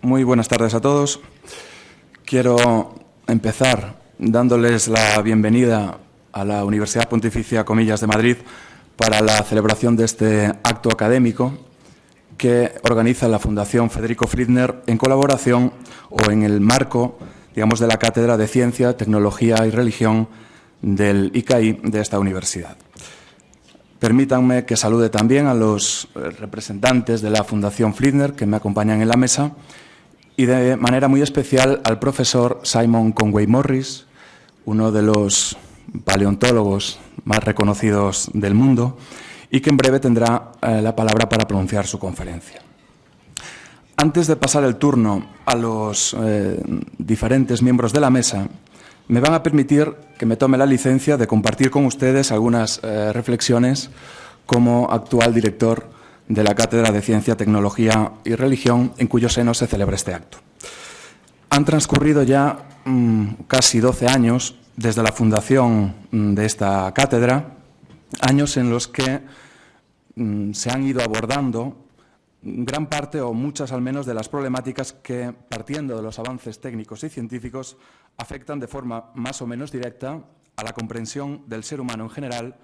Muy buenas tardes a todos. Quiero empezar dándoles la bienvenida a la Universidad Pontificia Comillas de Madrid para la celebración de este acto académico que organiza la Fundación Federico Fliedner en colaboración o en el marco, digamos, de la Cátedra de Ciencia, Tecnología y Religión del ICAI de esta universidad. Permítanme que salude también a los representantes de la Fundación Fliedner que me acompañan en la mesa y de manera muy especial al profesor Simon Conway Morris, uno de los paleontólogos más reconocidos del mundo y que en breve tendrá la palabra para pronunciar su conferencia. Antes de pasar el turno a los diferentes miembros de la mesa, me van a permitir que me tome la licencia de compartir con ustedes algunas reflexiones como actual director de la Cátedra de Ciencia, Tecnología y Religión, en cuyo seno se celebra este acto. Han transcurrido ya casi 12 años desde la fundación de esta cátedra, años en los que se han ido abordando gran parte o muchas al menos de las problemáticas que, partiendo de los avances técnicos y científicos, afectan de forma más o menos directa a la comprensión del ser humano en general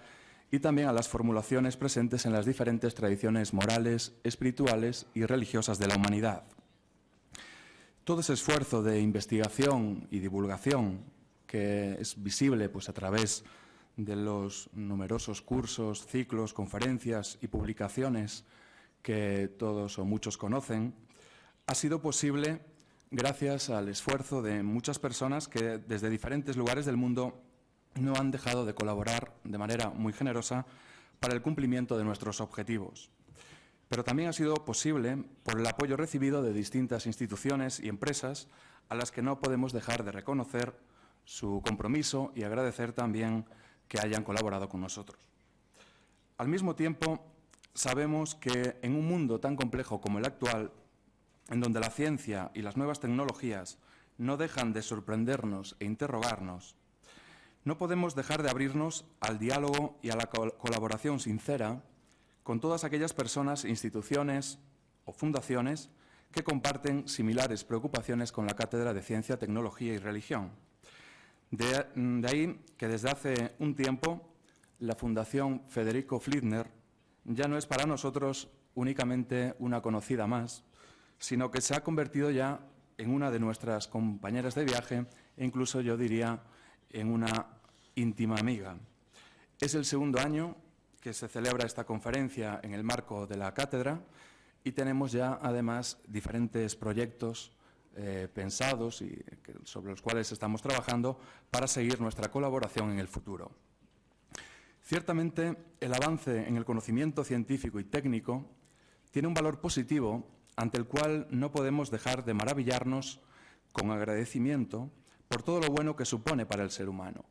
y también a las formulaciones presentes en las diferentes tradiciones morales, espirituales y religiosas de la humanidad. Todo ese esfuerzo de investigación y divulgación que es visible a través de los numerosos cursos, ciclos, conferencias y publicaciones que todos o muchos conocen, ha sido posible gracias al esfuerzo de muchas personas que desde diferentes lugares del mundo no han dejado de colaborar de manera muy generosa para el cumplimiento de nuestros objetivos. Pero también ha sido posible por el apoyo recibido de distintas instituciones y empresas a las que no podemos dejar de reconocer su compromiso y agradecer también que hayan colaborado con nosotros. Al mismo tiempo, sabemos que en un mundo tan complejo como el actual, en donde la ciencia y las nuevas tecnologías no dejan de sorprendernos e interrogarnos, no podemos dejar de abrirnos al diálogo y a la colaboración sincera con todas aquellas personas, instituciones o fundaciones que comparten similares preocupaciones con la Cátedra de Ciencia, Tecnología y Religión. De ahí que desde hace un tiempo la Fundación Federico Fliedner ya no es para nosotros únicamente una conocida más, sino que se ha convertido ya en una de nuestras compañeras de viaje e incluso yo diría en una íntima amiga. Es el segundo año que se celebra esta conferencia en el marco de la cátedra y tenemos ya además diferentes proyectos pensados y sobre los cuales estamos trabajando para seguir nuestra colaboración en el futuro. Ciertamente, el avance en el conocimiento científico y técnico tiene un valor positivo ante el cual no podemos dejar de maravillarnos con agradecimiento por todo lo bueno que supone para el ser humano.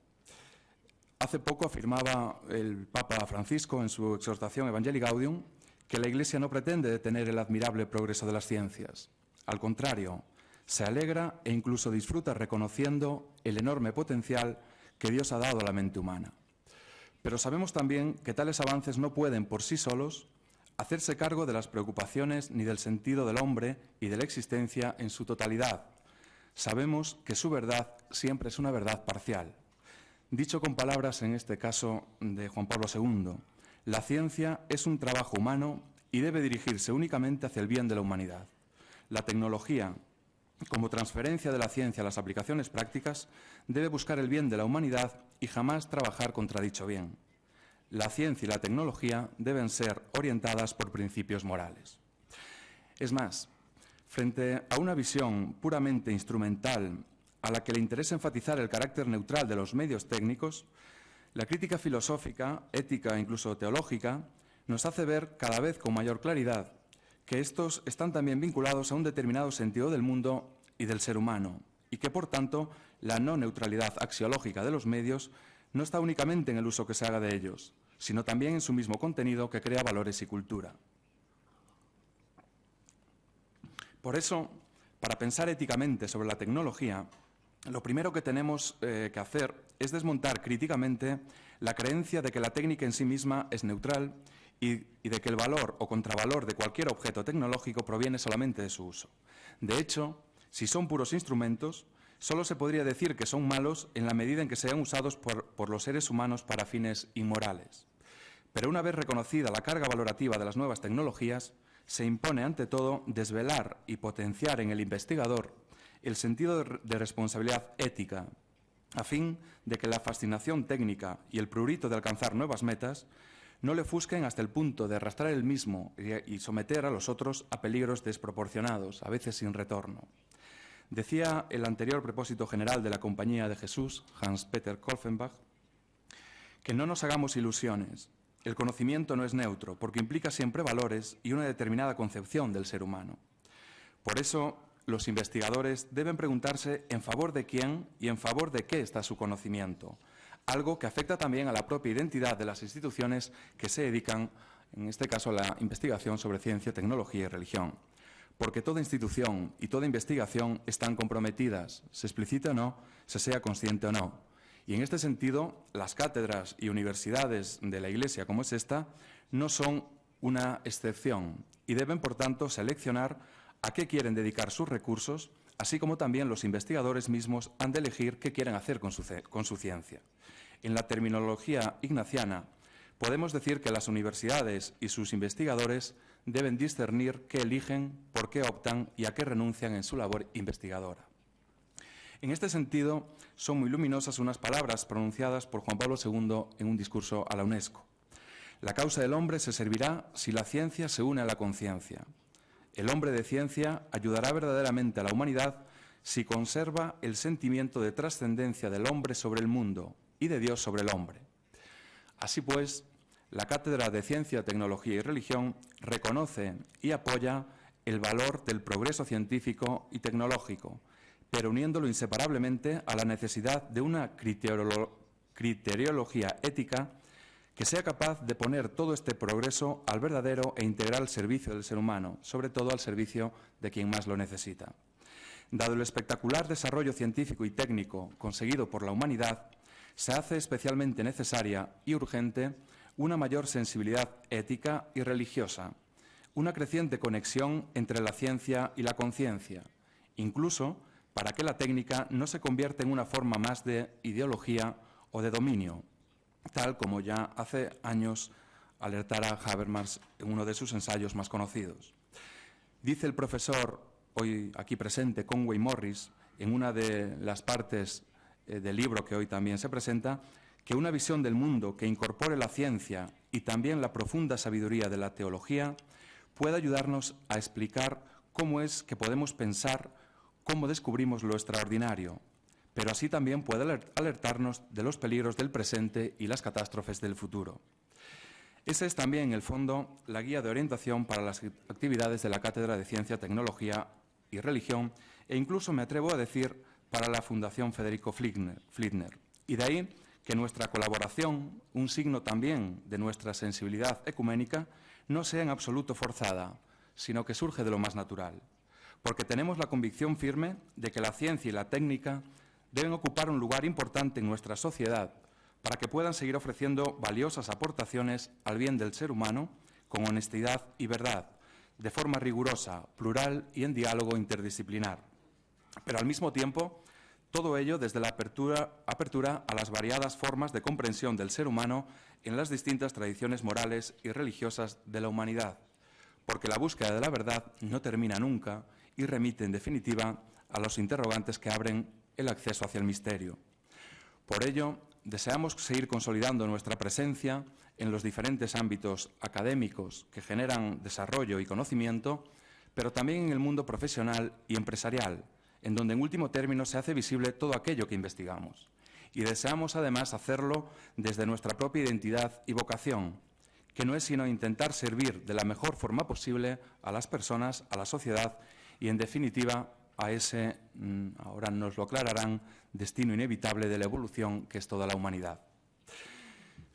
Hace poco afirmaba el Papa Francisco en su exhortación Evangelii Gaudium que la Iglesia no pretende detener el admirable progreso de las ciencias. Al contrario, se alegra e incluso disfruta reconociendo el enorme potencial que Dios ha dado a la mente humana. Pero sabemos también que tales avances no pueden, por sí solos, hacerse cargo de las preocupaciones ni del sentido del hombre y de la existencia en su totalidad. Sabemos que su verdad siempre es una verdad parcial. Dicho con palabras, en este caso, de Juan Pablo II, la ciencia es un trabajo humano y debe dirigirse únicamente hacia el bien de la humanidad. La tecnología, como transferencia de la ciencia a las aplicaciones prácticas, debe buscar el bien de la humanidad y jamás trabajar contra dicho bien. La ciencia y la tecnología deben ser orientadas por principios morales. Es más, frente a una visión puramente instrumental a la que le interesa enfatizar el carácter neutral de los medios técnicos, la crítica filosófica, ética e incluso teológica nos hace ver cada vez con mayor claridad que estos están también vinculados a un determinado sentido del mundo y del ser humano, y que, por tanto, la no neutralidad axiológica de los medios no está únicamente en el uso que se haga de ellos, sino también en su mismo contenido que crea valores y cultura. Por eso, para pensar éticamente sobre la tecnología, lo primero que tenemos que hacer es desmontar críticamente la creencia de que la técnica en sí misma es neutral y de que el valor o contravalor de cualquier objeto tecnológico proviene solamente de su uso. De hecho, si son puros instrumentos, solo se podría decir que son malos en la medida en que sean usados por los seres humanos para fines inmorales. Pero una vez reconocida la carga valorativa de las nuevas tecnologías, se impone ante todo desvelar y potenciar en el investigador el sentido de responsabilidad ética, a fin de que la fascinación técnica y el prurito de alcanzar nuevas metas no le ofusquen hasta el punto de arrastrar el mismo y someter a los otros a peligros desproporcionados, a veces sin retorno. Decía el anterior prepósito general de la Compañía de Jesús, Hans-Peter Kolfenbach, que no nos hagamos ilusiones. El conocimiento no es neutro, porque implica siempre valores y una determinada concepción del ser humano. Por eso, los investigadores deben preguntarse en favor de quién y en favor de qué está su conocimiento, algo que afecta también a la propia identidad de las instituciones que se dedican, en este caso, a la investigación sobre ciencia, tecnología y religión. Porque toda institución y toda investigación están comprometidas, se explicite o no, se sea consciente o no. Y en este sentido, las cátedras y universidades de la Iglesia, como es esta, no son una excepción y deben, por tanto, seleccionar a qué quieren dedicar sus recursos, así como también los investigadores mismos han de elegir qué quieren hacer con su ciencia. En la terminología ignaciana, podemos decir que las universidades y sus investigadores deben discernir qué eligen, por qué optan y a qué renuncian en su labor investigadora. En este sentido, son muy luminosas unas palabras pronunciadas por Juan Pablo II en un discurso a la UNESCO. La causa del hombre se servirá si la ciencia se une a la conciencia. El hombre de ciencia ayudará verdaderamente a la humanidad si conserva el sentimiento de trascendencia del hombre sobre el mundo y de Dios sobre el hombre. Así pues, la Cátedra de Ciencia, Tecnología y Religión reconoce y apoya el valor del progreso científico y tecnológico, pero uniéndolo inseparablemente a la necesidad de una criteriología ética que sea capaz de poner todo este progreso al verdadero e integral servicio del ser humano, sobre todo al servicio de quien más lo necesita. Dado el espectacular desarrollo científico y técnico conseguido por la humanidad, se hace especialmente necesaria y urgente una mayor sensibilidad ética y religiosa, una creciente conexión entre la ciencia y la conciencia, incluso para que la técnica no se convierta en una forma más de ideología o de dominio, tal como ya hace años alertara Habermas en uno de sus ensayos más conocidos. Dice el profesor, hoy aquí presente, Conway Morris, en una de las partes del libro que hoy también se presenta, que una visión del mundo que incorpore la ciencia y también la profunda sabiduría de la teología puede ayudarnos a explicar cómo es que podemos pensar, cómo descubrimos lo extraordinario, pero así también puede alertarnos de los peligros del presente y las catástrofes del futuro. Esa es también, en el fondo, la guía de orientación para las actividades de la Cátedra de Ciencia, Tecnología y Religión, e incluso me atrevo a decir para la Fundación Federico Fliedner. Y de ahí que nuestra colaboración, un signo también de nuestra sensibilidad ecuménica, no sea en absoluto forzada, sino que surge de lo más natural. Porque tenemos la convicción firme de que la ciencia y la técnica deben ocupar un lugar importante en nuestra sociedad para que puedan seguir ofreciendo valiosas aportaciones al bien del ser humano con honestidad y verdad, de forma rigurosa, plural y en diálogo interdisciplinar. Pero al mismo tiempo, todo ello desde la apertura a las variadas formas de comprensión del ser humano en las distintas tradiciones morales y religiosas de la humanidad, porque la búsqueda de la verdad no termina nunca y remite, en definitiva, a los interrogantes que abren el acceso hacia el misterio. Por ello, deseamos seguir consolidando nuestra presencia en los diferentes ámbitos académicos que generan desarrollo y conocimiento, pero también en el mundo profesional y empresarial, en donde en último término se hace visible todo aquello que investigamos. Y deseamos además hacerlo desde nuestra propia identidad y vocación, que no es sino intentar servir de la mejor forma posible a las personas, a la sociedad y, en definitiva, a ese, ahora nos lo aclararán, destino inevitable de la evolución que es toda la humanidad.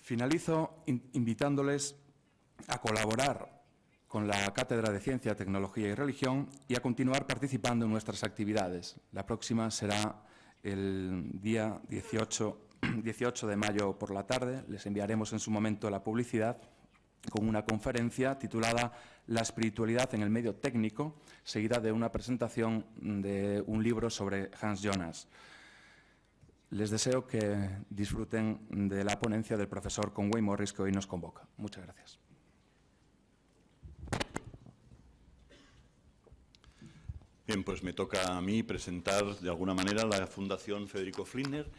Finalizo invitándoles a colaborar con la Cátedra de Ciencia, Tecnología y Religión y a continuar participando en nuestras actividades. La próxima será el día 18 de mayo por la tarde. Les enviaremos en su momento la publicidad con una conferencia titulada La espiritualidad en el medio técnico, seguida de una presentación de un libro sobre Hans Jonas. Les deseo que disfruten de la ponencia del profesor Conway Morris, que hoy nos convoca. Muchas gracias. Bien, pues me toca a mí presentar de alguna manera la Fundación Federico Fliedner,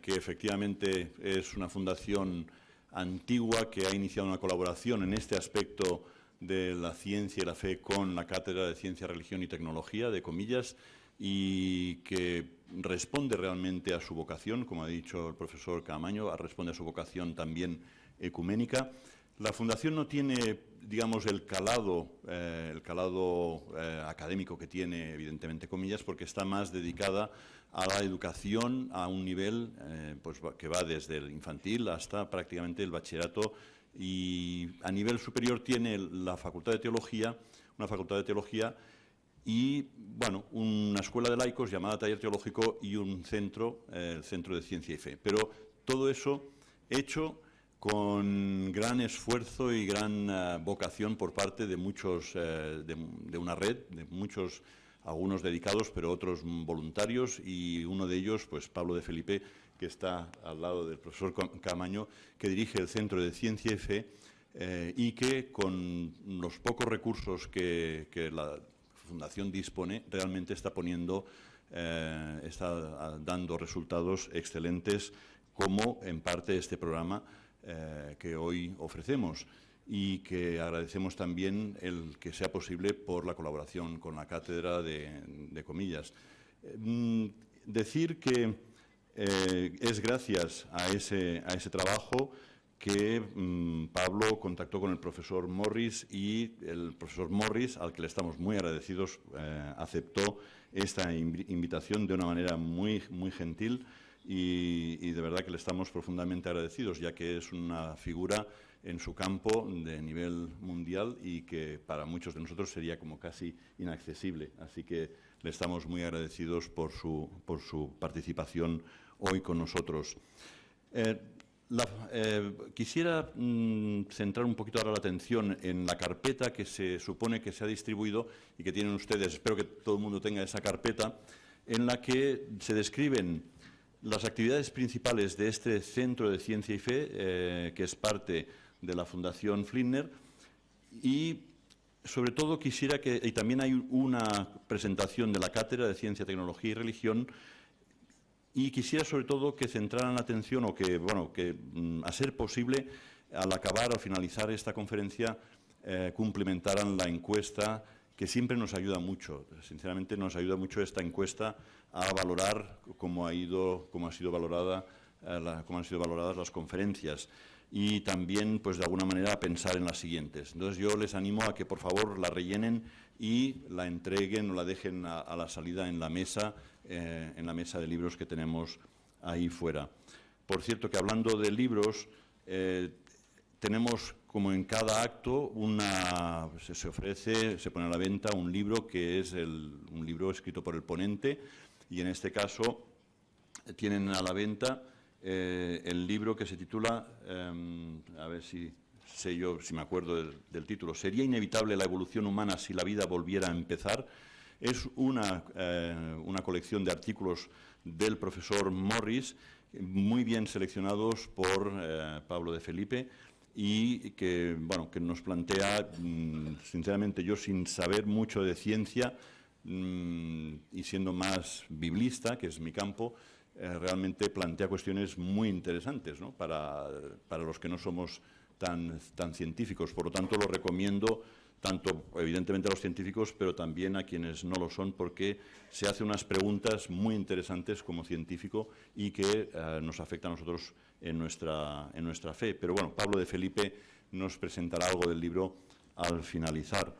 que efectivamente es una fundación antigua que ha iniciado una colaboración en este aspecto de la ciencia y la fe con la Cátedra de Ciencia, Religión y Tecnología, de comillas, y que responde realmente a su vocación, como ha dicho el profesor Caamaño, responde a su vocación también ecuménica. La Fundación no tiene, digamos, el calado académico que tiene, evidentemente, comillas, porque está más dedicada a la educación a un nivel pues, que va desde el infantil hasta prácticamente el bachillerato, y a nivel superior tiene la Facultad de Teología, una Facultad de Teología y, bueno, una escuela de laicos llamada Taller Teológico y un centro, el Centro de Ciencia y Fe. Pero todo eso hecho con gran esfuerzo y gran vocación por parte de muchos, de una red, de muchos, algunos dedicados, pero otros voluntarios, y uno de ellos, pues Pablo de Felipe, que está al lado del profesor Caamaño, que dirige el Centro de Ciencia y Fe, y que con los pocos recursos que la Fundación dispone, realmente está dando resultados excelentes, como en parte este programa que hoy ofrecemos, y que agradecemos también el que sea posible por la colaboración con la Cátedra de comillas. Decir que es gracias a ese trabajo que Pablo contactó con el profesor Morris, y el profesor Morris, al que le estamos muy agradecidos, aceptó esta invitación de una manera muy, muy gentil, y de verdad que le estamos profundamente agradecidos, ya que es una figura en su campo de nivel mundial y que para muchos de nosotros sería como casi inaccesible. Así que le estamos muy agradecidos por su participación hoy con nosotros. Quisiera centrar un poquito ahora la atención en la carpeta que se supone que se ha distribuido y que tienen ustedes. Espero que todo el mundo tenga esa carpeta, en la que se describen las actividades principales de este Centro de Ciencia y Fe, que es parte de la Fundación Fliedner, y sobre todo quisiera que, y también hay una presentación de la Cátedra de Ciencia, Tecnología y Religión, y quisiera sobre todo que centraran la atención, o que, bueno, que a ser posible, al acabar o finalizar esta conferencia, cumplimentaran la encuesta, que siempre nos ayuda mucho. Sinceramente nos ayuda mucho esta encuesta a valorar cómo han sido valoradas las conferencias, y también, pues de alguna manera, a pensar en las siguientes. Entonces yo les animo a que por favor la rellenen y la entreguen o la dejen a la salida en la mesa de libros que tenemos ahí fuera. Por cierto, que hablando de libros, tenemos, como en cada acto, se pone a la venta un libro que es un libro escrito por el ponente, y en este caso tienen a la venta el libro que se titula, a ver si me acuerdo del título, ¿Sería inevitable la evolución humana si la vida volviera a empezar? Es una colección de artículos del profesor Morris, muy bien seleccionados por Pablo de Felipe, y que, bueno, que nos plantea, sinceramente, yo sin saber mucho de ciencia y siendo más biblista, que es mi campo, realmente plantea cuestiones muy interesantes, ¿no?, para los que no somos tan científicos. Por lo tanto, lo recomiendo tanto, evidentemente, a los científicos, pero también a quienes no lo son, porque se hace unas preguntas muy interesantes como científico y que nos afectan a nosotros en nuestra fe. Pero bueno, Pablo de Felipe nos presentará algo del libro al finalizar.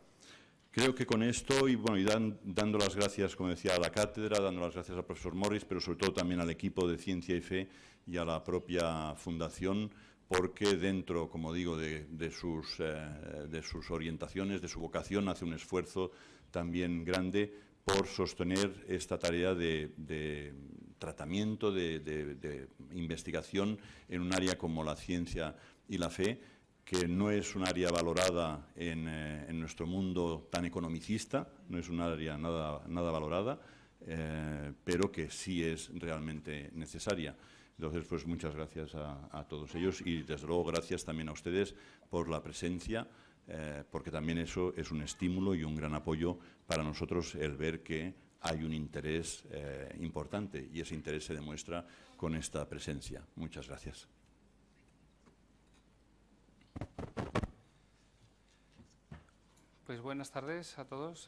Creo que con esto, y bueno, dando las gracias, como decía, a la cátedra, dando las gracias al profesor Morris, pero sobre todo también al equipo de Ciencia y Fe y a la propia Fundación, porque dentro, como digo, de sus orientaciones, de su vocación, hace un esfuerzo también grande por sostener esta tarea de tratamiento, de investigación en un área como la ciencia y la fe, que no es un área valorada en nuestro mundo tan economicista, no es un área nada valorada, pero que sí es realmente necesaria. Entonces, pues muchas gracias a todos ellos y, desde luego, gracias también a ustedes por la presencia, porque también eso es un estímulo y un gran apoyo para nosotros, el ver que hay un interés importante, y ese interés se demuestra con esta presencia. Muchas gracias. Pues buenas tardes a todos.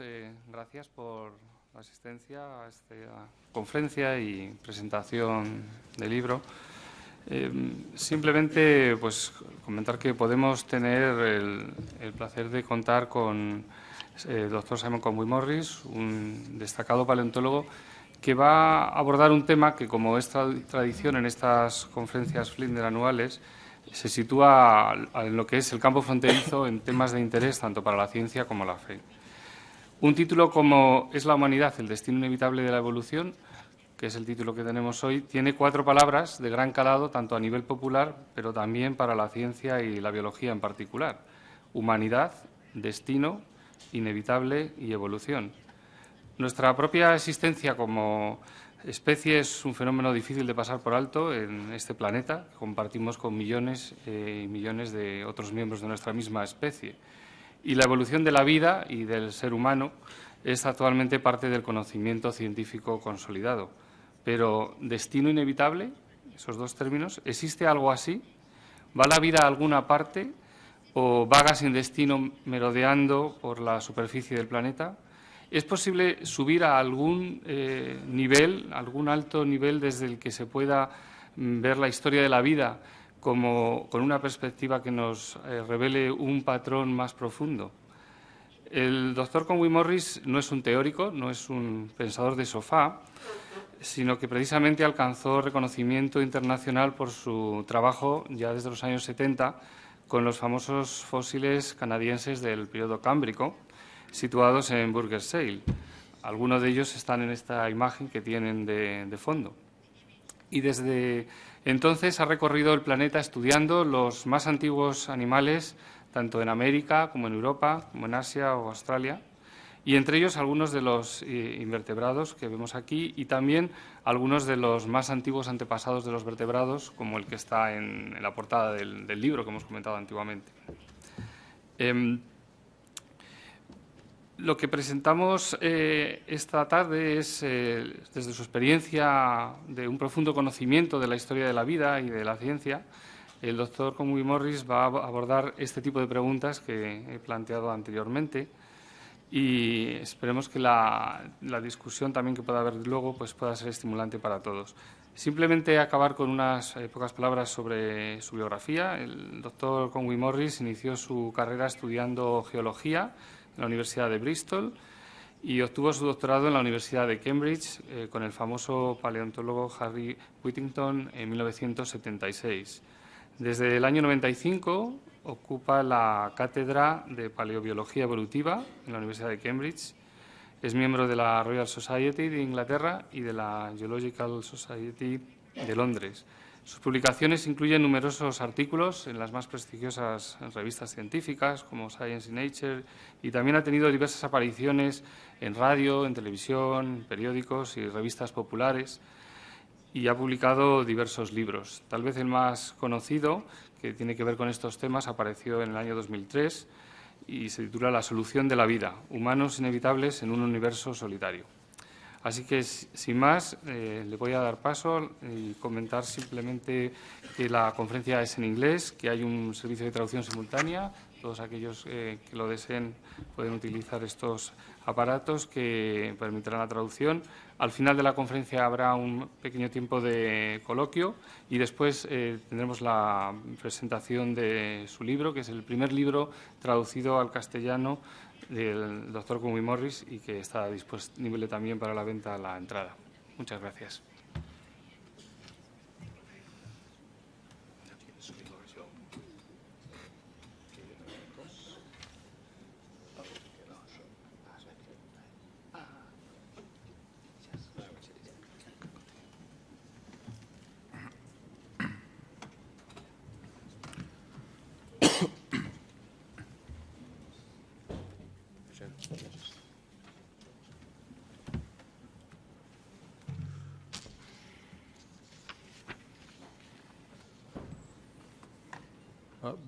Gracias por la asistencia a esta conferencia y presentación del libro. Simplemente pues comentar que podemos tener el placer de contar con el doctor Simon Conway Morris, un destacado paleontólogo que va a abordar un tema que, como es tradición en estas conferencias Flinders anuales, se sitúa en lo que es el campo fronterizo en temas de interés tanto para la ciencia como la fe. Un título como ¿Es la humanidad el destino inevitable de la evolución?, que es el título que tenemos hoy, tiene 4 palabras de gran calado tanto a nivel popular, pero también para la ciencia y la biología en particular: humanidad, destino, inevitable y evolución. Nuestra propia existencia como especie es un fenómeno difícil de pasar por alto en este planeta, que compartimos con millones y millones de otros miembros de nuestra misma especie. Y la evolución de la vida y del ser humano es actualmente parte del conocimiento científico consolidado. Pero, ¿destino inevitable? Esos 2 términos. ¿Existe algo así? ¿Va la vida a alguna parte o vaga sin destino merodeando por la superficie del planeta? ¿Es posible subir a algún nivel, algún alto nivel desde el que se pueda ver la historia de la vida como con una perspectiva que nos revele un patrón más profundo? El doctor Conway Morris no es un teórico, no es un pensador de sofá, sino que precisamente alcanzó reconocimiento internacional por su trabajo ya desde los años 70 con los famosos fósiles canadienses del periodo cámbrico, situados en Burgess Shale. Algunos de ellos están en esta imagen que tienen de fondo. Y desde entonces ha recorrido el planeta estudiando los más antiguos animales, tanto en América como en Europa, como en Asia o Australia, y entre ellos algunos de los invertebrados que vemos aquí y también algunos de los más antiguos antepasados de los vertebrados, como el que está en la portada del libro que hemos comentado antiguamente. Lo que presentamos esta tarde es, desde su experiencia de un profundo conocimiento de la historia de la vida y de la ciencia, el doctor Conway Morris va a abordar este tipo de preguntas que he planteado anteriormente, y esperemos que la discusión también que pueda haber luego pues pueda ser estimulante para todos. Simplemente acabar con unas pocas palabras sobre su biografía. El doctor Conway Morris inició su carrera estudiando geología en la Universidad de Bristol y obtuvo su doctorado en la Universidad de Cambridge con el famoso paleontólogo Harry Whittington en 1976. Desde el año 95 ocupa la cátedra de Paleobiología Evolutiva en la Universidad de Cambridge. Es miembro de la Royal Society de Inglaterra y de la Geological Society de Londres. Sus publicaciones incluyen numerosos artículos en las más prestigiosas revistas científicas como Science y Nature, y también ha tenido diversas apariciones en radio, en televisión, en periódicos y revistas populares, y ha publicado diversos libros. Tal vez el más conocido, que tiene que ver con estos temas, apareció en el año 2003 y se titula La solución de la vida, humanos inevitables en un universo solitario. Así que, sin más, le voy a dar paso y comentar simplemente que la conferencia es en inglés, que hay un servicio de traducción simultánea. Todos aquellos que lo deseen pueden utilizar estos aparatos que permitirán la traducción. Al final de la conferencia habrá un pequeño tiempo de coloquio y después tendremos la presentación de su libro, que es el primer libro traducido al castellano del doctor Conway Morris y que está disponible también para la venta a la entrada. Muchas gracias.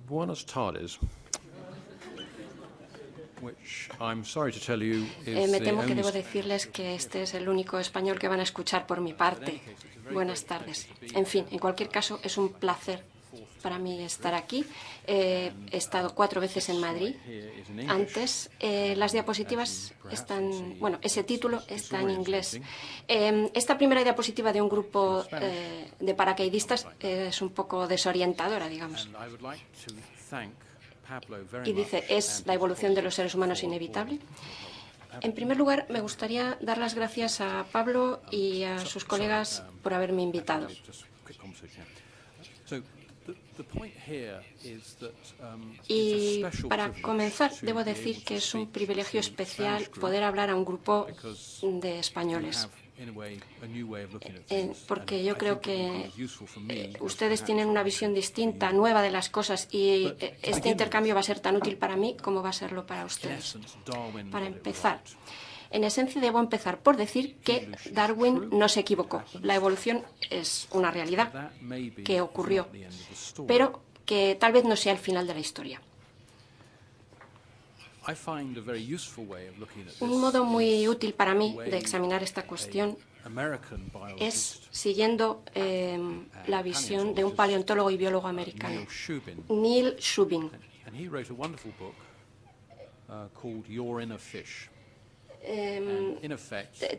Buenas tardes. Which I'm sorry to tell you is Me the temo que only debo decirles que este es el único español que van a escuchar por mi parte. Buenas tardes. En fin, en cualquier caso, es un placer para mí estar aquí. He estado 4 veces en Madrid. Antes, las diapositivas están... Bueno, ese título está en inglés. Esta primera diapositiva de un grupo de paracaidistas es un poco desorientadora, digamos. Y dice, ¿es la evolución de los seres humanos inevitable? En primer lugar, me gustaría dar las gracias a Pablo y a sus colegas por haberme invitado. Y para comenzar, debo decir que es un privilegio especial poder hablar a un grupo de españoles. Porque yo creo que ustedes tienen una visión distinta, nueva de las cosas, y este intercambio va a ser tan útil para mí como va a serlo para ustedes. Para empezar, en esencia debo empezar por decir que Darwin no se equivocó. La evolución es una realidad que ocurrió, pero que tal vez no sea el final de la historia. Un modo muy útil para mí de examinar esta cuestión es siguiendo la visión de un paleontólogo y biólogo americano, Neil Shubin.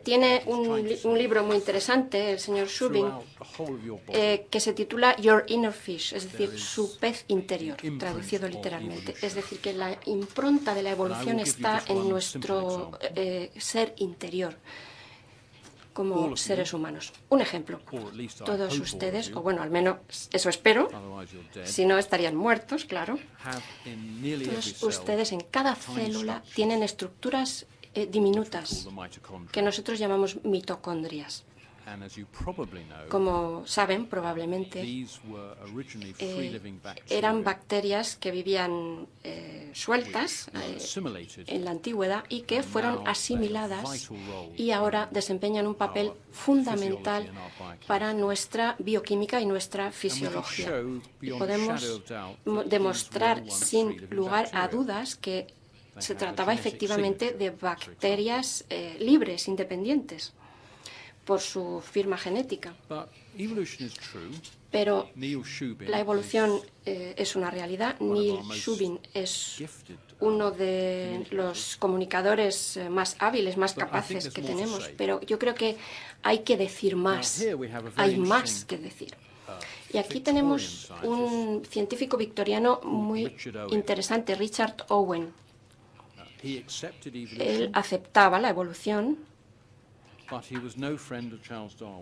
Tiene un libro muy interesante, el señor Shubin, que se titula Your Inner Fish, es decir, su pez interior, traducido literalmente. Es decir, que la impronta de la evolución está en nuestro ser interior como seres humanos. Un ejemplo, todos ustedes, o bueno, al menos eso espero, si no estarían muertos, claro, todos ustedes en cada célula tienen estructuras diminutas que nosotros llamamos mitocondrias. Como saben, probablemente eran bacterias que vivían sueltas en la antigüedad y que fueron asimiladas y ahora desempeñan un papel fundamental para nuestra bioquímica y nuestra fisiología. Y podemos demostrar sin lugar a dudas que se trataba efectivamente de bacterias libres, independientes, por su firma genética. Pero la evolución es una realidad. Neil Shubin es uno de los comunicadores más hábiles, más capaces que tenemos, pero yo creo que hay que decir más, hay más que decir. Y aquí tenemos un científico victoriano muy interesante, Richard Owen. Él aceptaba la evolución,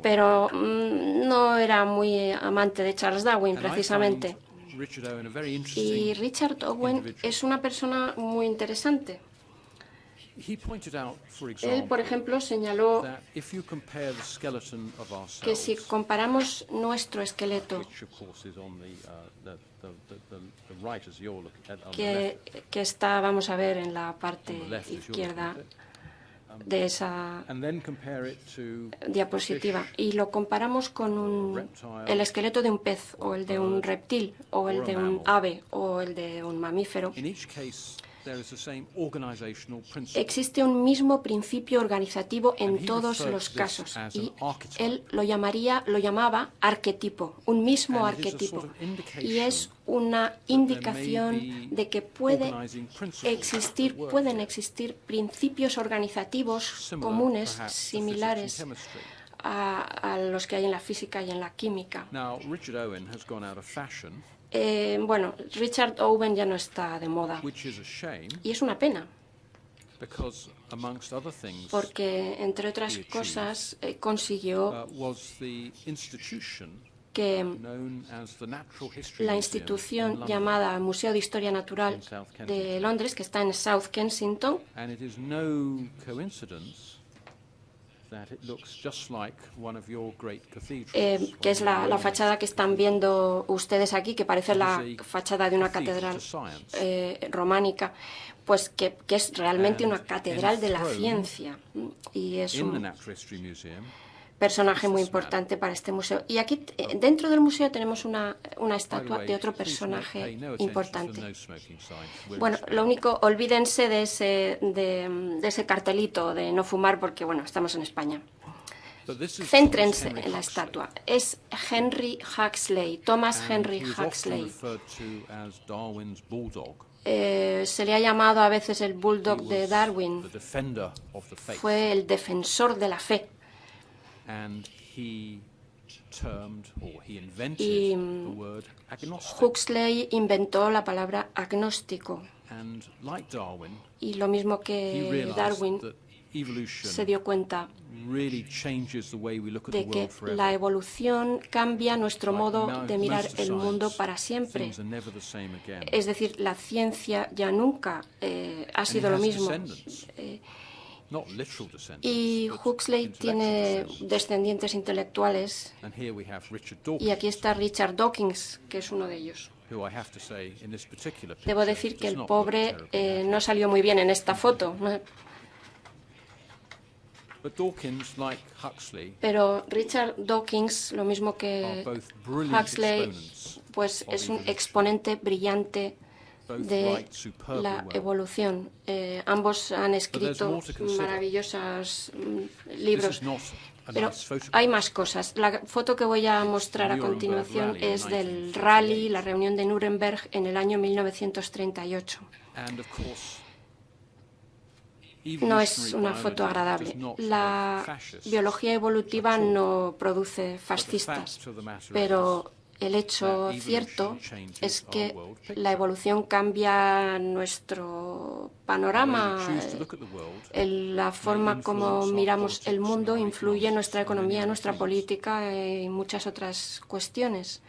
pero no era muy amante de Charles Darwin, precisamente. Y Richard Owen es una persona muy interesante. Él, por ejemplo, señaló que si comparamos nuestro esqueleto, que está, vamos a ver, en la parte izquierda de esa diapositiva, y lo comparamos con el esqueleto de un pez, o el de un reptil, o el de un ave, o el de un mamífero, existe un mismo principio organizativo en todos los casos, y él lo llamaba arquetipo, un mismo arquetipo, y es una indicación de que pueden existir principios organizativos comunes, similares a los que hay en la física y en la química. Bueno, Richard Owen ya no está de moda, y es una pena, porque, entre otras cosas, consiguió que la institución llamada Museo de Historia Natural de Londres, que está en South Kensington, que es la fachada que están viendo ustedes aquí, que parece la fachada de una catedral románica, pues que es realmente una catedral de la ciencia. Y es personaje muy importante para este museo. Y aquí, dentro del museo, tenemos una estatua de otro personaje importante. Bueno, lo único, olvídense de ese cartelito de no fumar, porque, bueno, estamos en España. Céntrense en la estatua. Es Henry Huxley, Thomas Henry Huxley. Se le ha llamado a veces el bulldog de Darwin. Fue el defensor de la fe. Y Huxley inventó la palabra agnóstico. Y lo mismo que Darwin, se dio cuenta de que la evolución cambia nuestro modo de mirar el mundo para siempre. Es decir, la ciencia ya nunca ha sido lo mismo. Y Huxley tiene descendientes intelectuales. Y aquí está Richard Dawkins, que es uno de ellos. Debo decir que el pobre no salió muy bien en esta foto. Pero Richard Dawkins, lo mismo que Huxley, pues es un exponente brillante de la evolución. Ambos han escrito maravillosos libros. Pero hay más cosas. La foto que voy a mostrar a continuación es del rally, la reunión de Nuremberg en el año 1938. No es una foto agradable. La biología evolutiva no produce fascistas, pero el hecho cierto es que la evolución cambia nuestro panorama. La forma como miramos el mundo influye en nuestra economía, nuestra política y muchas otras cuestiones.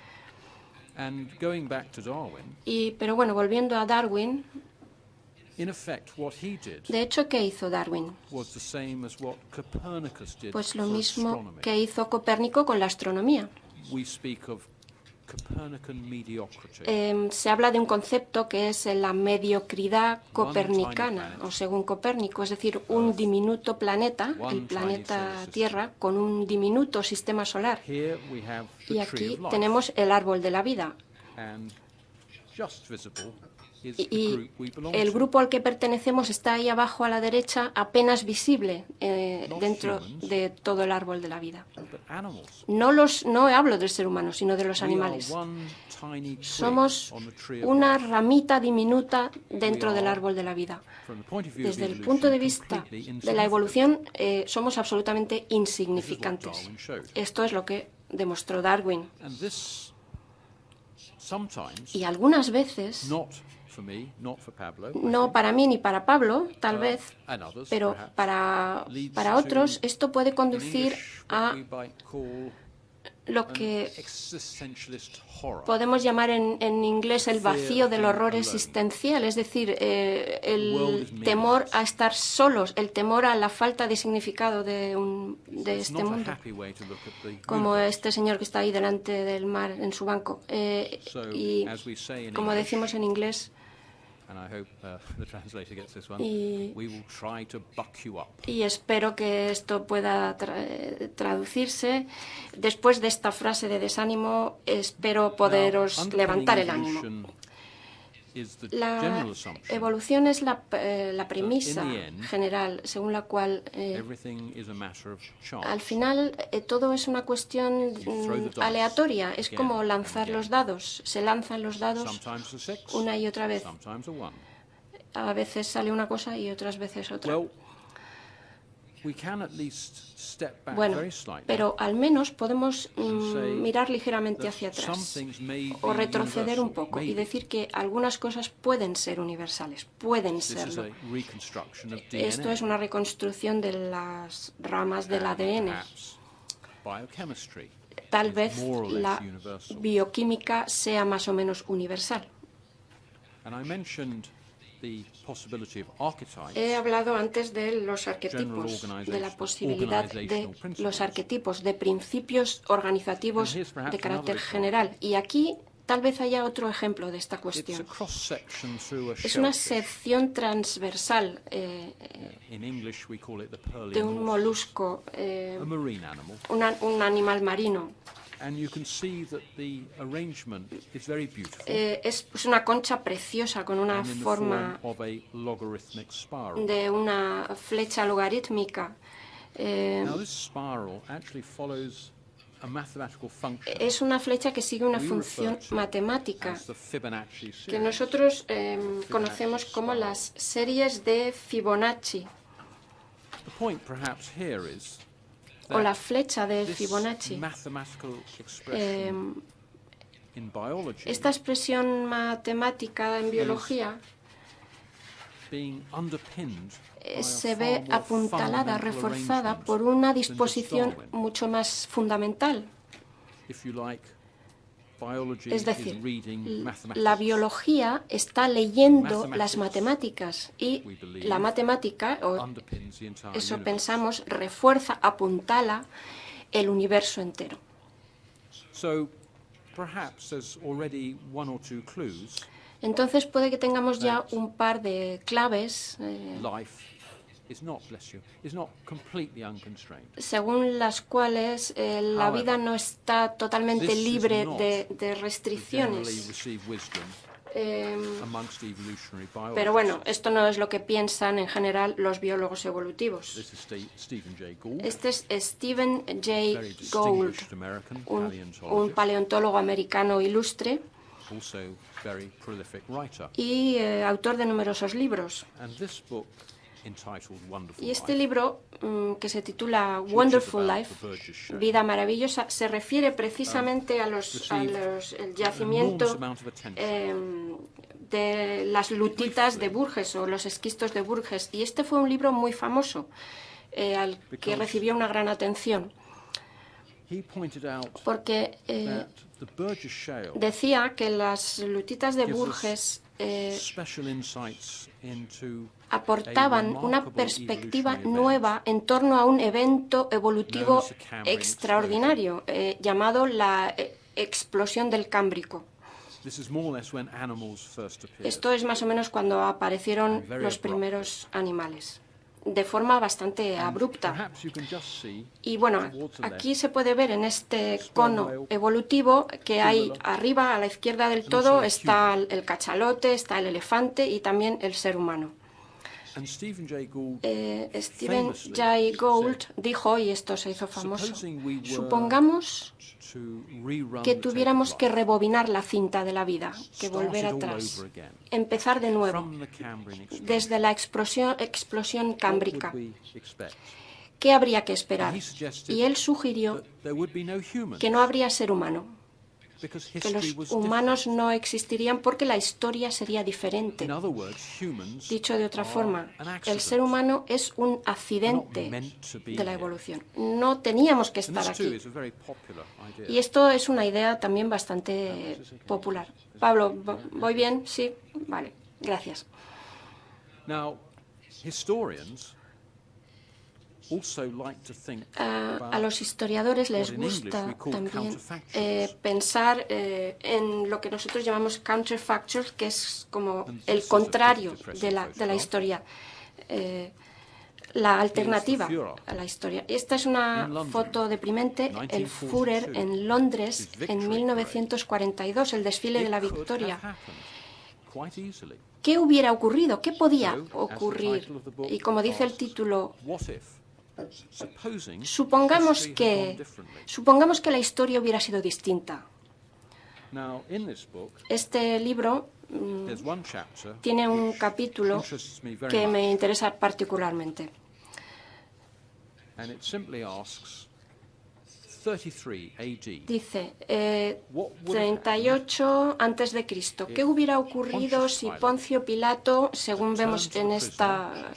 Pero bueno, volviendo a Darwin, de hecho, ¿qué hizo Darwin? Pues lo mismo que hizo Copérnico con la astronomía. Se habla de un concepto que es la mediocridad copernicana, o según Copérnico, es decir, un diminuto planeta, el planeta Tierra, con un diminuto sistema solar. Y aquí tenemos el árbol de la vida. Y el grupo al que pertenecemos está ahí abajo a la derecha, apenas visible dentro de todo el árbol de la vida. No hablo del ser humano, sino de los animales. Somos una ramita diminuta dentro del árbol de la vida. Desde el punto de vista de la evolución, somos absolutamente insignificantes. Esto es lo que demostró Darwin. Y algunas veces, no para mí ni para Pablo, tal vez, pero para otros, esto puede conducir a lo que podemos llamar en inglés el vacío del horror existencial, es decir, el temor a estar solos, el temor a la falta de significado de este mundo, como este señor que está ahí delante del mar en su banco. Y como decimos en inglés, y espero que esto pueda traducirse. Después de esta frase de desánimo, espero poderos levantar el ánimo. La evolución es la premisa general según la cual al final todo es una cuestión aleatoria. Es como lanzar los dados. Se lanzan los dados una y otra vez. A veces sale una cosa y otras veces otra. Bueno, pero al menos podemos mirar ligeramente hacia atrás o retroceder un poco y decir que algunas cosas pueden ser universales, pueden serlo. Esto es una reconstrucción de las ramas del ADN. Tal vez la bioquímica sea más o menos universal. He hablado antes de los arquetipos, de la posibilidad de los arquetipos, de principios organizativos de carácter general. Y aquí tal vez haya otro ejemplo de esta It's a cuestión. cross-section through a Es una shellfish. sección transversal In English, we call it the de un pearly molusco, a marine animal. un animal marino. And you can see that the arrangement is very beautiful Es una concha preciosa con una and in the forma form of a logarithmic spiral. de una flecha logarítmica. Now, this spiral actually follows a mathematical function Es una flecha que sigue una we función refer to matemática as the Fibonacci que series. nosotros conocemos como las series de Fibonacci The point perhaps here is o la that flecha de this Fibonacci. mathematical expression in biology Esta expresión matemática en biología being underpinned by a se far ve more apuntalada, fundamental reforzada arrangement por una than just disposición Darwin. mucho más fundamental. If you like, biology Es is decir, reading la mathematics. biología está leyendo Mathematics, las matemáticas y we believe, la matemática, o underpins the entire eso universe. pensamos, refuerza, apuntala el universo entero. So perhaps there's already one or two clues. Entonces puede que tengamos ya un par de claves Life is not, bless you, is not completely unconstrained. según las cuales la vida no está totalmente This is libre not de We generally restricciones. receive wisdom amongst evolutionary biologists. Pero bueno, esto no es lo que piensan en general los biólogos evolutivos. This is Stephen Jay Gould, Este es Stephen J. very Gould, distinguished American un paleontologist, paleontólogo americano ilustre also very prolific writer. y autor de numerosos libros. And this book, entitled Wonderful Y este Life, libro, que se titula which is Wonderful about Life, the Burgess Shale, Vida Maravillosa, se refiere precisamente a el yacimiento enormous amount of attention. de las lutitas de Burgess o los esquistos de Burgess. Y este fue un libro muy famoso, al que Because recibió una gran atención, He pointed out porque that the Burgess Shale decía que las lutitas de gives us Burgess special insights into aportaban a una remarkable perspectiva evolutionary event nueva en torno a un evento evolutivo known as the Cambrian extraordinario llamado la explosión del Cámbrico. This is more or less when animals first appeared. Esto es más o menos cuando aparecieron Very los abruptly. primeros animales, de forma bastante abrupta. Perhaps you can just see Y bueno, towards the aquí left se puede ver en este cono evolutivo que hay arriba, a la izquierda del todo, está el cachalote, está el elefante y también el ser humano. and Stephen Jay Gould Stephen famously Jay Gould said, dijo, y esto se hizo famoso, supposing we were supongamos to rerun que the tuviéramos tape que of life, rebobinar la cinta de la vida, que start volver it all atrás, over again, empezar de nuevo, from the Cambrian experience, desde la explosión what cámbrica. would we expect? ¿Qué habría que esperar? And he suggested Y él sugirió that there would be no humans, que no habría ser humano, because que history los was humanos different. no existirían porque la historia sería diferente. In other words, humans Dicho de otra are forma, an el accident. ser humano es un Not accidente meant to be de la here. evolución. No teníamos que And estar this too aquí. is a very popular idea. Y esto es una idea también bastante popular. Pablo, ¿voy bien? Sí. Vale, gracias. Now, historians also like to think A about los historiadores les what in English gusta we call también counterfactuals. pensar en lo que nosotros llamamos counterfactuals, que es como And this el is a contrario depressing de la photograph. historia, la alternativa Führer. a la historia. Esta es una In London, foto deprimente, el 1942, Führer en Londres his victory en parade. 1942, el desfile de It la could have victoria. happened quite easily. ¿Qué hubiera ocurrido? ¿Qué podía So, as the ocurrir? title of the book Y como dice el asks, título, what if, supposing supongamos history had gone que, differently? la historia hubiera sido distinta. Now, in this book, Este libro there's one chapter tiene un which capítulo interests me very que much, me interesa particularmente. and it simply asks 33 AD. Dice, What would have 38 antes de Cristo. ¿Qué hubiera ocurrido si Poncio Pilato, según vemos en esta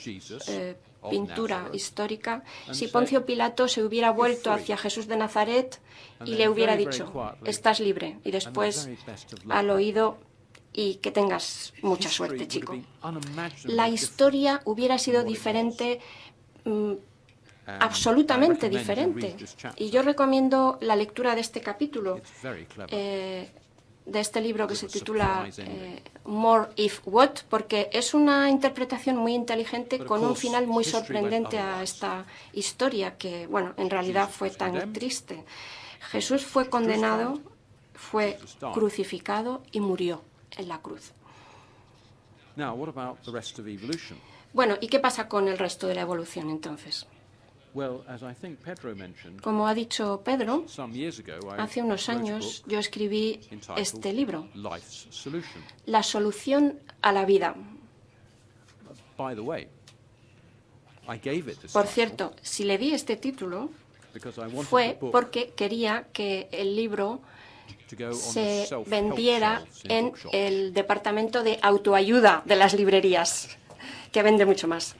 pintura histórica, si Poncio Pilato se hubiera vuelto hacia Jesús de Nazaret y le hubiera dicho, estás libre, y después al oído, y que tengas mucha suerte, chico? La historia hubiera sido diferente, absolutamente diferente. Y yo recomiendo la lectura de este capítulo. de este libro que se titula More If What, porque es una interpretación muy inteligente con un final muy sorprendente a esta historia que, bueno, en realidad fue tan triste. Jesús fue condenado, fue crucificado y murió en la cruz. Bueno, ¿y qué pasa con el resto de la evolución entonces? Como ha dicho Pedro, hace unos años yo escribí este libro, La solución a la vida. Por cierto, si le di este título fue porque quería que el libro se vendiera en el departamento de autoayuda de las librerías, que vende mucho más.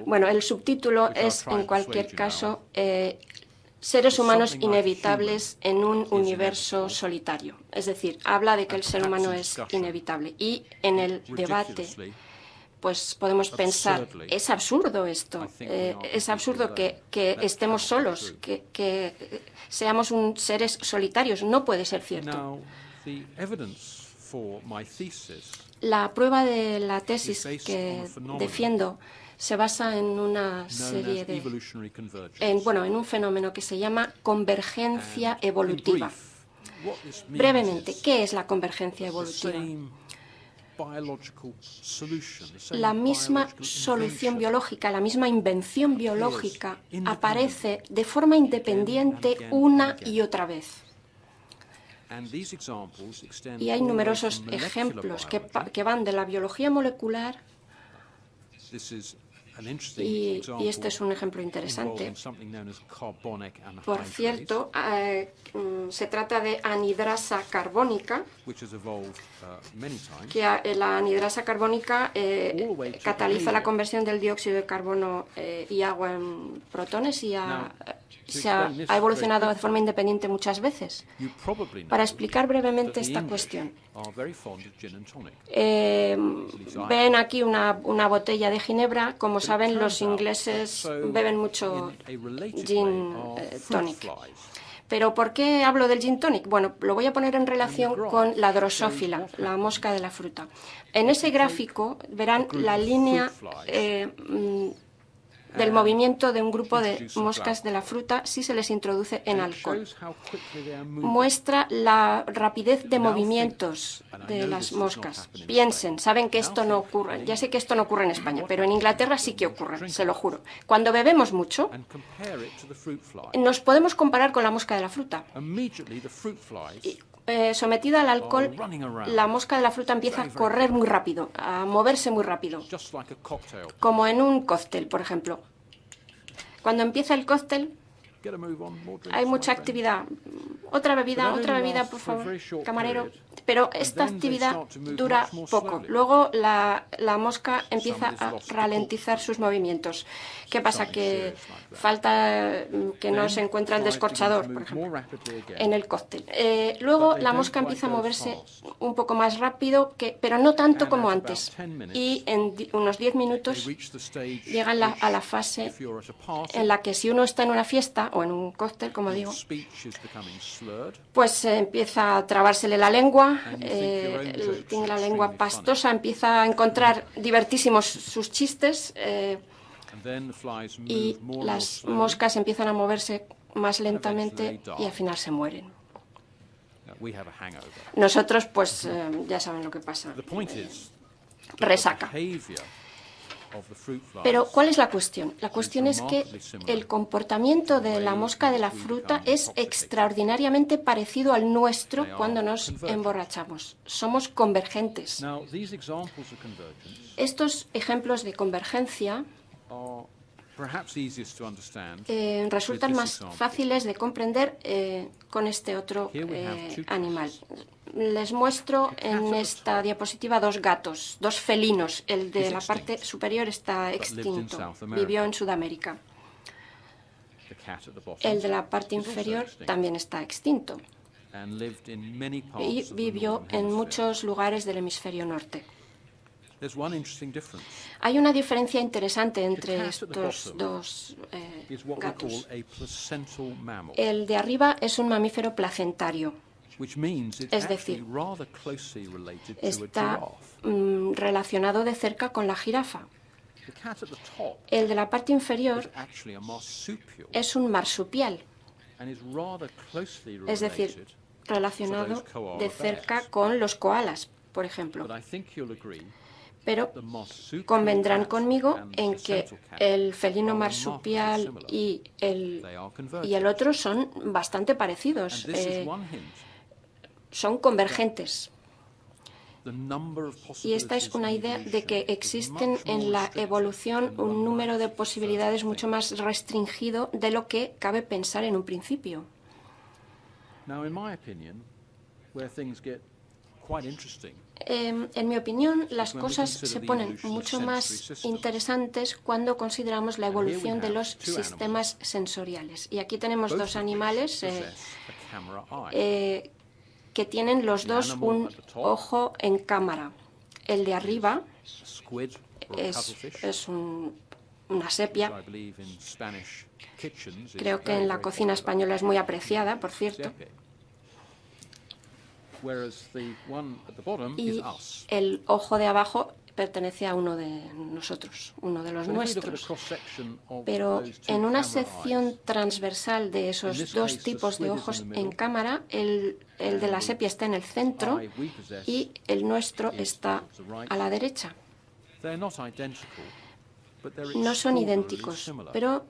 Bueno, el subtítulo es, en cualquier caso, seres humanos inevitables en un universo solitario. Es decir, habla de que el ser humano es inevitable. Y en el debate, pues podemos pensar, es absurdo esto, es absurdo que estemos solos, que seamos seres solitarios. No puede ser cierto. La prueba de la tesis que defiendo se basa en una serie de, en un fenómeno que se llama convergencia evolutiva. Brevemente, ¿qué es la convergencia evolutiva? La misma solución biológica, la misma invención biológica aparece de forma independiente una y otra vez. Y hay numerosos ejemplos que van de la biología molecular, y este es un ejemplo interesante. Por cierto, se trata de anhidrasa carbónica, que la anhidrasa carbónica cataliza la conversión del dióxido de carbono y agua en protones y se ha evolucionado de forma independiente muchas veces. Para explicar brevemente esta cuestión, ven aquí una botella de ginebra. Como saben, los ingleses beben mucho gin tonic. ¿Pero por qué hablo del gin tonic? Bueno, lo voy a poner en relación con la drosófila, la mosca de la fruta. En ese gráfico verán la línea del movimiento de un grupo de moscas de la fruta si se les introduce en alcohol. Muestra la rapidez de movimientos de las moscas. Piensen, saben que esto no ocurre. Ya sé que esto no ocurre en España, pero en Inglaterra sí que ocurre, se lo juro. Cuando bebemos mucho, nos podemos comparar con la mosca de la fruta. Sometida al alcohol, la mosca de la fruta empieza a correr muy rápido, a moverse muy rápido, como en un cóctel, por ejemplo. Cuando empieza el cóctel, hay mucha actividad. Otra bebida, por favor, camarero. Pero esta actividad dura poco. Luego la mosca empieza a ralentizar sus movimientos. ¿Qué pasa? Que falta que no se encuentra el descorchador, por ejemplo, en el cóctel. Luego la mosca empieza a moverse un poco más rápido, pero no tanto como antes. Y en unos 10 minutos llega a la fase en la que si uno está en una fiesta o en un cóctel, como digo, pues empieza a trabársele la lengua, tiene la lengua pastosa, empieza a encontrar divertísimos sus chistes y las moscas empiezan a moverse más lentamente y al final se mueren. Nosotros, pues, ya saben lo que pasa. Resaca. Pero, ¿cuál es la cuestión? La cuestión es que el comportamiento de la mosca de la fruta es extraordinariamente parecido al nuestro cuando nos emborrachamos. Somos convergentes. Estos ejemplos de convergencia resultan más fáciles de comprender con este otro animal. Les muestro en esta diapositiva dos gatos, dos felinos. El de la parte superior está extinto, vivió en Sudamérica. El de la parte inferior también está extinto y vivió en muchos lugares del hemisferio norte. Hay una diferencia interesante entre estos dos gatos. El de arriba es un mamífero placentario. Es decir, está relacionado de cerca con la jirafa. El de la parte inferior es un marsupial, es decir, relacionado de cerca con los koalas, por ejemplo. Pero convendrán conmigo en que el felino marsupial y el otro son bastante parecidos, son convergentes. Y esta es una idea de que existen en la evolución un número de posibilidades mucho más restringido de lo que cabe pensar en un principio. En mi opinión, las cosas se ponen mucho más interesantes cuando consideramos la evolución de los sistemas sensoriales. Y aquí tenemos dos animales que tienen los dos un ojo en cámara. El de arriba es una sepia. Creo que en la cocina española es muy apreciada, por cierto. Y el ojo de abajo pertenece a uno de nosotros, uno de los nuestros. Pero en una sección transversal de esos dos tipos de ojos en cámara, el de la sepia está en el centro y el nuestro está a la derecha. No son idénticos, pero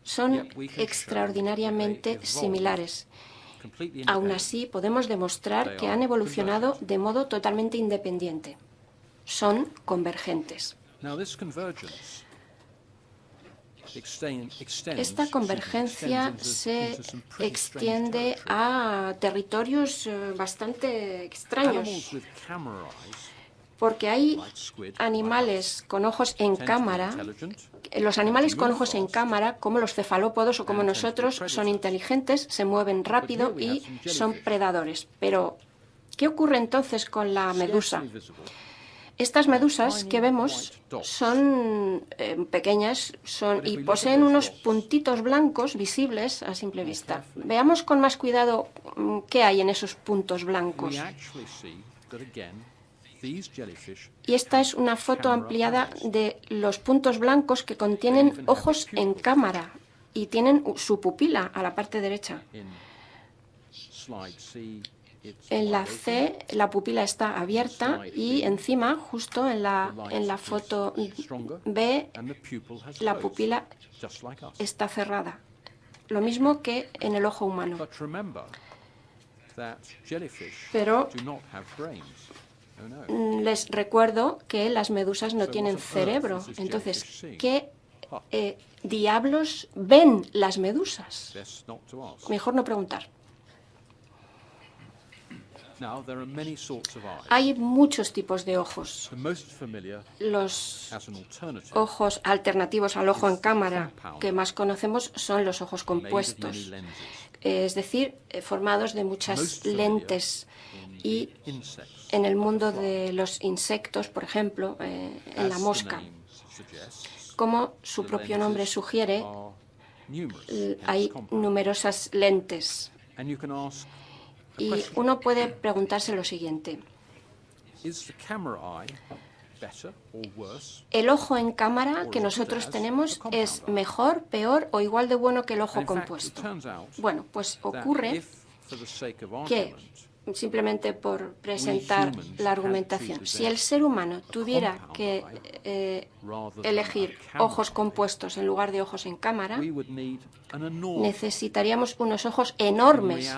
son extraordinariamente similares. Aún así, podemos demostrar que han evolucionado de modo totalmente independiente. Son convergentes. Esta convergencia se extiende a territorios bastante extraños, porque hay animales con ojos en cámara. Los animales con ojos en cámara, como los cefalópodos o como nosotros, son inteligentes, se mueven rápido y son predadores. Pero, ¿qué ocurre entonces con la medusa? Estas medusas que vemos son pequeñas y poseen unos puntitos blancos visibles a simple vista. Veamos con más cuidado qué hay en esos puntos blancos. Y esta es una foto ampliada de los puntos blancos que contienen ojos en cámara y tienen su pupila a la parte derecha. En la C, la pupila está abierta y encima, justo en la foto B, la pupila está cerrada. Lo mismo que en el ojo humano. Pero les recuerdo que las medusas no tienen cerebro. Entonces, ¿qué diablos ven las medusas? Mejor no preguntar. Hay muchos tipos de ojos. Los ojos alternativos al ojo en cámara que más conocemos son los ojos compuestos, es decir, formados de muchas lentes. Y en el mundo de los insectos, por ejemplo, en la mosca, como su propio nombre sugiere, hay numerosas lentes. Y uno puede preguntarse lo siguiente: ¿el ojo en cámara que nosotros tenemos es mejor, peor o igual de bueno que el ojo compuesto? Bueno, pues ocurre que, simplemente por presentar la argumentación, si el ser humano tuviera que elegir ojos compuestos en lugar de ojos en cámara, necesitaríamos unos ojos enormes.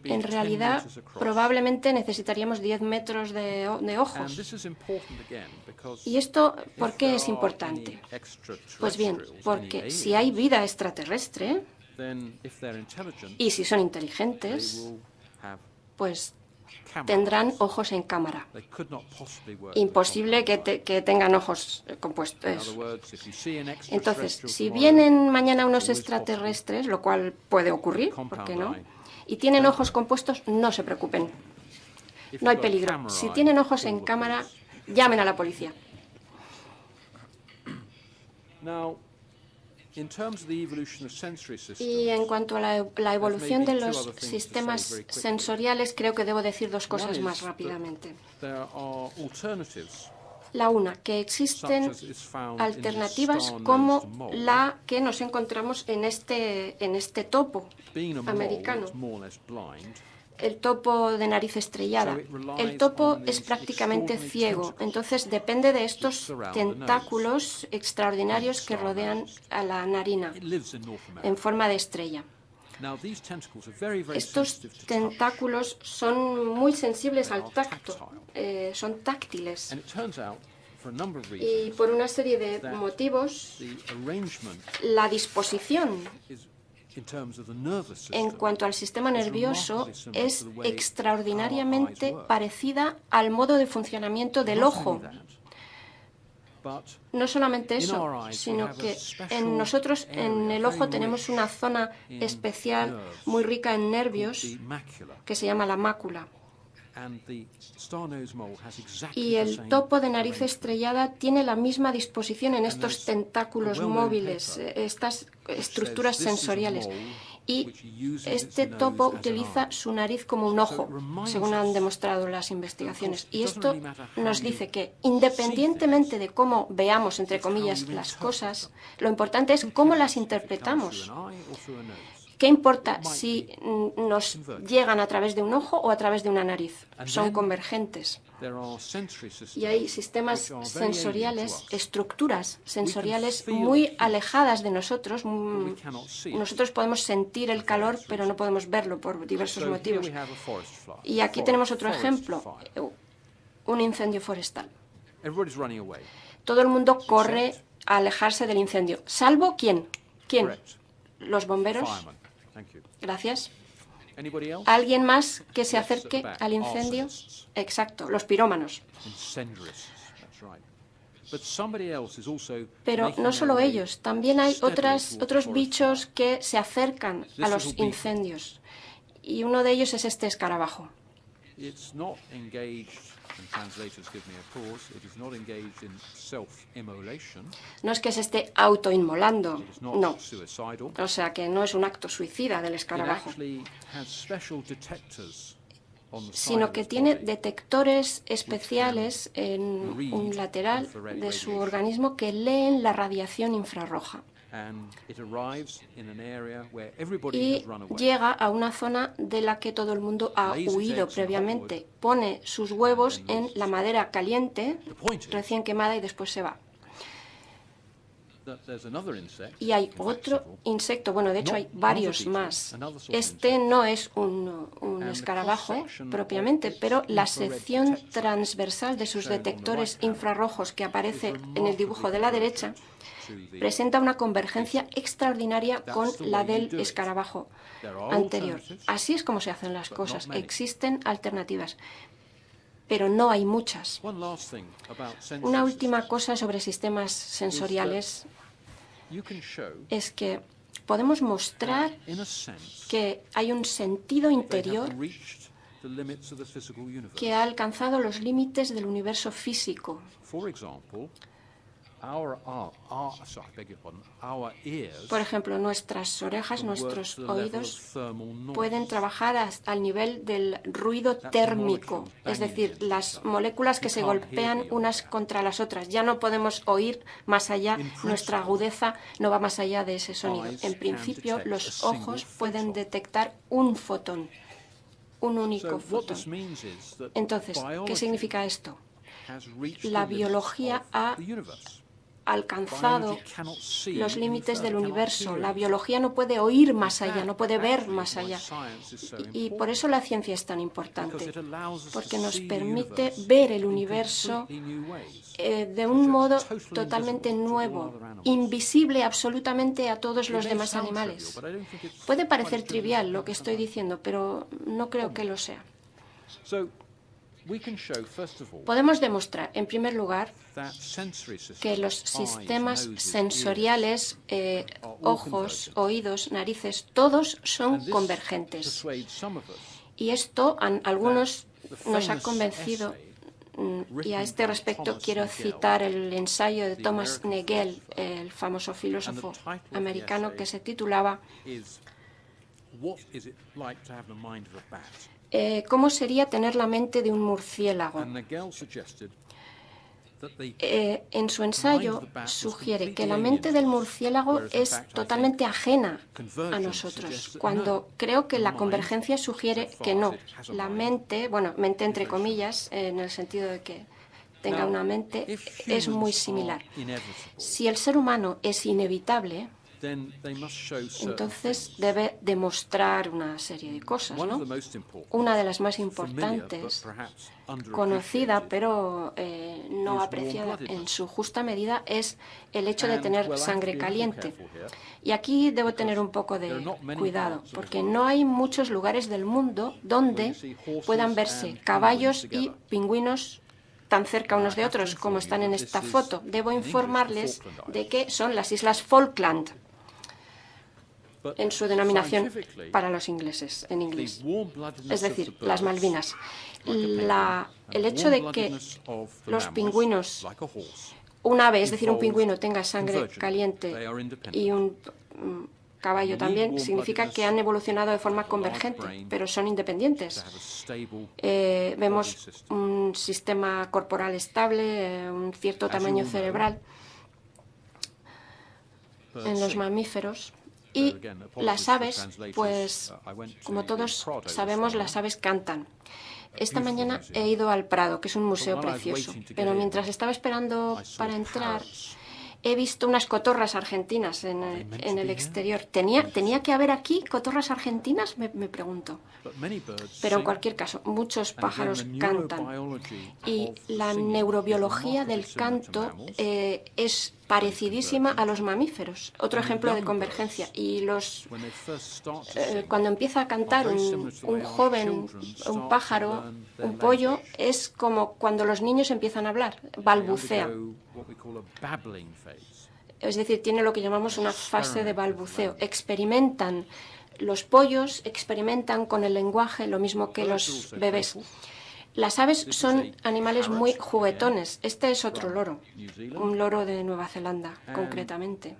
En realidad, probablemente necesitaríamos 10 metros de ojos. ¿Y esto por qué es importante? Pues bien, porque si hay vida extraterrestre, y si son inteligentes, pues tendrán ojos en cámara. Imposible que tengan ojos compuestos. Entonces, si vienen mañana unos extraterrestres, lo cual puede ocurrir, ¿por qué no? Y tienen ojos compuestos, no se preocupen. No hay peligro. Si tienen ojos en cámara, llamen a la policía. Y en cuanto a la evolución de los sistemas sensoriales, creo que debo decir dos cosas más rápidamente. La una, que existen alternativas como la que nos encontramos en este topo americano, el topo de nariz estrellada. El topo es prácticamente ciego, entonces depende de estos tentáculos extraordinarios que rodean a la narina en forma de estrella. Estos tentáculos son muy sensibles al tacto, son táctiles. Y por una serie de motivos, la disposición en cuanto al sistema nervioso es extraordinariamente parecida al modo de funcionamiento del ojo. No solamente eso, sino que nosotros en el ojo tenemos una zona especial muy rica en nervios que se llama la mácula. Y el topo de nariz estrellada tiene la misma disposición en estos tentáculos móviles, estas estructuras sensoriales. Y este topo utiliza su nariz como un ojo, según han demostrado las investigaciones. Y esto nos dice que, independientemente de cómo veamos, entre comillas, las cosas, lo importante es cómo las interpretamos. ¿Qué importa si nos llegan a través de un ojo o a través de una nariz? Son convergentes. Y hay sistemas sensoriales, estructuras sensoriales muy alejadas de nosotros. Nosotros podemos sentir el calor, pero no podemos verlo por diversos motivos. Y aquí tenemos otro ejemplo, un incendio forestal. Todo el mundo corre a alejarse del incendio, salvo ¿quién? ¿Quién? Los bomberos. Gracias. ¿Alguien más que se acerque al incendio? Exacto, los pirómanos. Pero no solo ellos, también hay otros bichos que se acercan a los incendios. Y uno de ellos es este escarabajo. No es que se esté autoinmolando, no. O sea que no es un acto suicida del escarabajo, sino que tiene detectores especiales en un lateral de su organismo que leen la radiación infrarroja. Y llega a una zona de la que todo el mundo ha huido previamente. Pone sus huevos en la madera caliente, recién quemada, y después se va. Y hay otro insecto, bueno, de hecho hay varios más. Este no es un escarabajo propiamente, pero la sección transversal de sus detectores infrarrojos que aparece en el dibujo de la derecha presenta una convergencia extraordinaria con la del escarabajo anterior. Así es como se hacen las cosas. Existen alternativas, pero no hay muchas. Una última cosa sobre sistemas sensoriales es que podemos mostrar que hay un sentido interior que ha alcanzado los límites del universo físico. Por ejemplo, nuestras orejas, nuestros oídos pueden trabajar al nivel del ruido térmico, es decir, las moléculas que se golpean unas contra las otras. Ya no podemos oír más allá, nuestra agudeza no va más allá de ese sonido. En principio, los ojos pueden detectar un fotón, un único fotón. Entonces, ¿qué significa esto? La biología ha alcanzado los límites del universo. La biología no puede oír más allá, no puede ver más allá. Y por eso la ciencia es tan importante, porque nos permite ver el universo de un modo totalmente nuevo, invisible absolutamente a todos los demás animales. Puede parecer trivial lo que estoy diciendo, pero no creo que lo sea. Podemos demostrar, en primer lugar, que los sistemas sensoriales, ojos, oídos, narices, todos son convergentes. Y esto a algunos nos ha convencido Y a este respecto quiero citar el ensayo de Thomas Nagel, el famoso filósofo americano, que se titulaba ¿Cómo sería tener la mente de un murciélago? En su ensayo sugiere que la mente del murciélago es totalmente ajena a nosotros, cuando creo que la convergencia sugiere que no. La mente, bueno, mente entre comillas, en el sentido de que tenga una mente, es muy similar. Si el ser humano es inevitable, entonces debe demostrar una serie de cosas, ¿no? Una de las más importantes, conocida pero no apreciada en su justa medida, es el hecho de tener sangre caliente. Y aquí debo tener un poco de cuidado, porque no hay muchos lugares del mundo donde puedan verse caballos y pingüinos tan cerca unos de otros como están en esta foto. Debo informarles de que son las Islas Falkland, en su denominación para los ingleses, en inglés. Es decir, las Malvinas. El hecho de que los pingüinos, un ave, es decir, un pingüino, tenga sangre caliente y un caballo también, significa que han evolucionado de forma convergente, pero son independientes. Vemos un sistema corporal estable, un cierto tamaño cerebral en los mamíferos. Y las aves, pues, como todos sabemos, las aves cantan. Esta mañana he ido al Prado, que es un museo precioso, pero mientras estaba esperando para entrar, he visto unas cotorras argentinas en el exterior. ¿Tenía que haber aquí cotorras argentinas? Me pregunto. Pero en cualquier caso, muchos pájaros cantan. Y la neurobiología del canto es parecidísima a los mamíferos. Otro ejemplo de convergencia. Y cuando empieza a cantar un joven, un pájaro, un pollo, es como cuando los niños empiezan a hablar, balbucea. Es decir, tiene lo que llamamos una fase de balbuceo. Los pollos experimentan con el lenguaje lo mismo que los bebés. Las aves son animales muy juguetones. Este es otro loro, un loro de Nueva Zelanda, concretamente.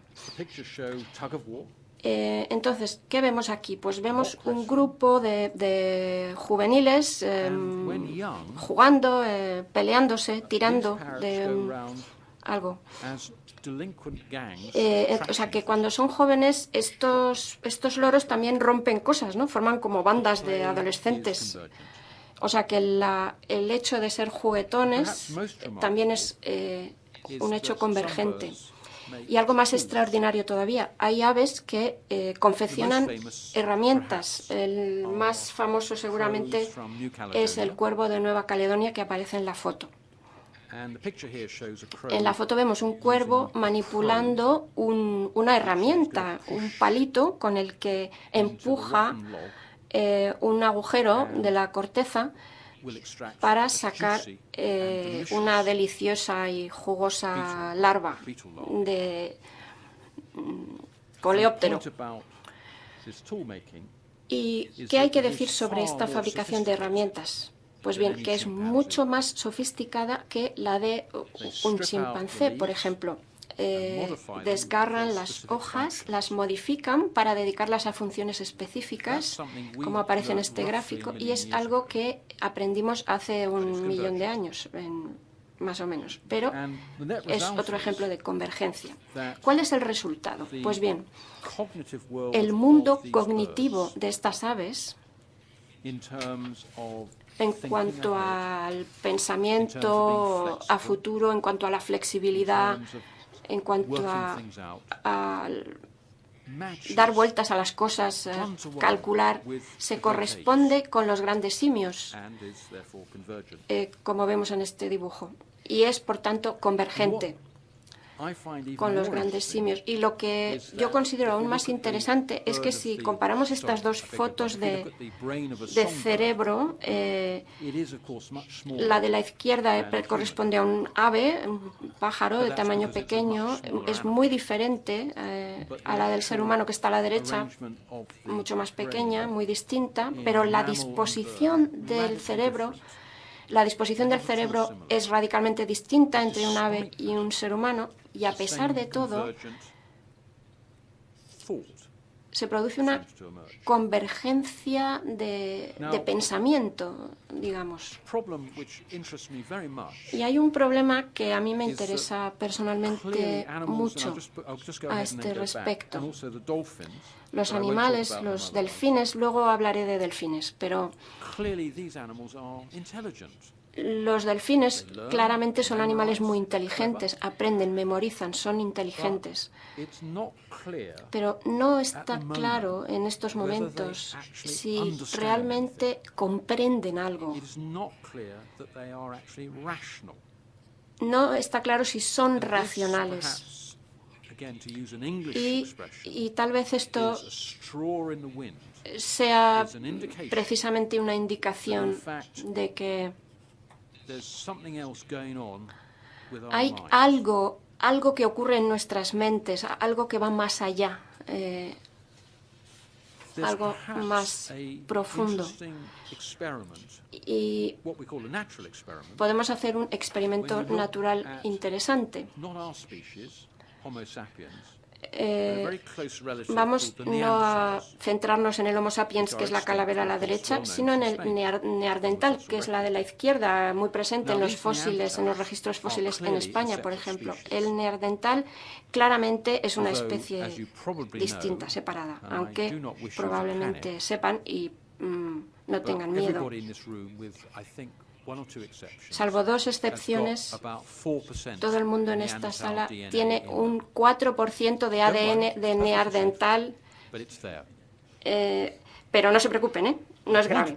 Entonces, ¿qué vemos aquí? Pues vemos un grupo de juveniles jugando, peleándose, tirando de algo. O sea, que cuando son jóvenes, estos loros también rompen cosas, ¿no? Forman como bandas de adolescentes. O sea, que el hecho de ser juguetones también es un hecho convergente. Y algo más extraordinario todavía, hay aves que confeccionan herramientas. El más famoso seguramente es el cuervo de Nueva Caledonia, que aparece en la foto. En la foto vemos un cuervo manipulando una herramienta, un palito con el que empuja un agujero de la corteza para sacar una deliciosa y jugosa larva de coleóptero. ¿Y qué hay que decir sobre esta fabricación de herramientas? Pues bien, que es mucho más sofisticada que la de un chimpancé, por ejemplo. Desgarran las hojas, las modifican para dedicarlas a funciones específicas, como aparece en este gráfico, y es algo que aprendimos hace 1.000.000 de años, más o menos. Pero es otro ejemplo de convergencia. ¿Cuál es el resultado? Pues bien, el mundo cognitivo de estas aves, en cuanto al pensamiento a futuro, en cuanto a la flexibilidad, en cuanto a dar vueltas a las cosas, calcular, se corresponde con los grandes simios, como vemos en este dibujo, y es, por tanto, convergente con los grandes simios. Y lo que yo considero aún más interesante es que si comparamos estas dos fotos de cerebro, la de la izquierda corresponde a un ave, un pájaro de tamaño pequeño, es muy diferente a la del ser humano que está a la derecha, mucho más pequeña, muy distinta, pero la disposición del cerebro La disposición del cerebro es radicalmente distinta entre un ave y un ser humano, y a pesar de todo se produce una convergencia de pensamiento, digamos. Y hay un problema que a mí me interesa personalmente mucho a este respecto. Los animales, los delfines, luego hablaré de delfines, pero los delfines claramente son animales muy inteligentes, aprenden, memorizan, son inteligentes. Pero no está claro en estos momentos si realmente comprenden algo. No está claro si son racionales. Y tal vez esto sea precisamente una indicación de que hay algo que ocurre en nuestras mentes, algo que va más allá, algo más profundo. Y podemos hacer un experimento natural interesante. Vamos no a centrarnos en el Homo sapiens, que es la calavera a la derecha, sino en el neandertal, que es la de la izquierda, muy presente en los fósiles, en los registros fósiles en España, por ejemplo. El neandertal claramente es una especie distinta, separada, aunque probablemente sepan y no tengan miedo. Salvo dos excepciones, todo el mundo en esta sala tiene un 4% de ADN de neandertal, pero no se preocupen, no es grave.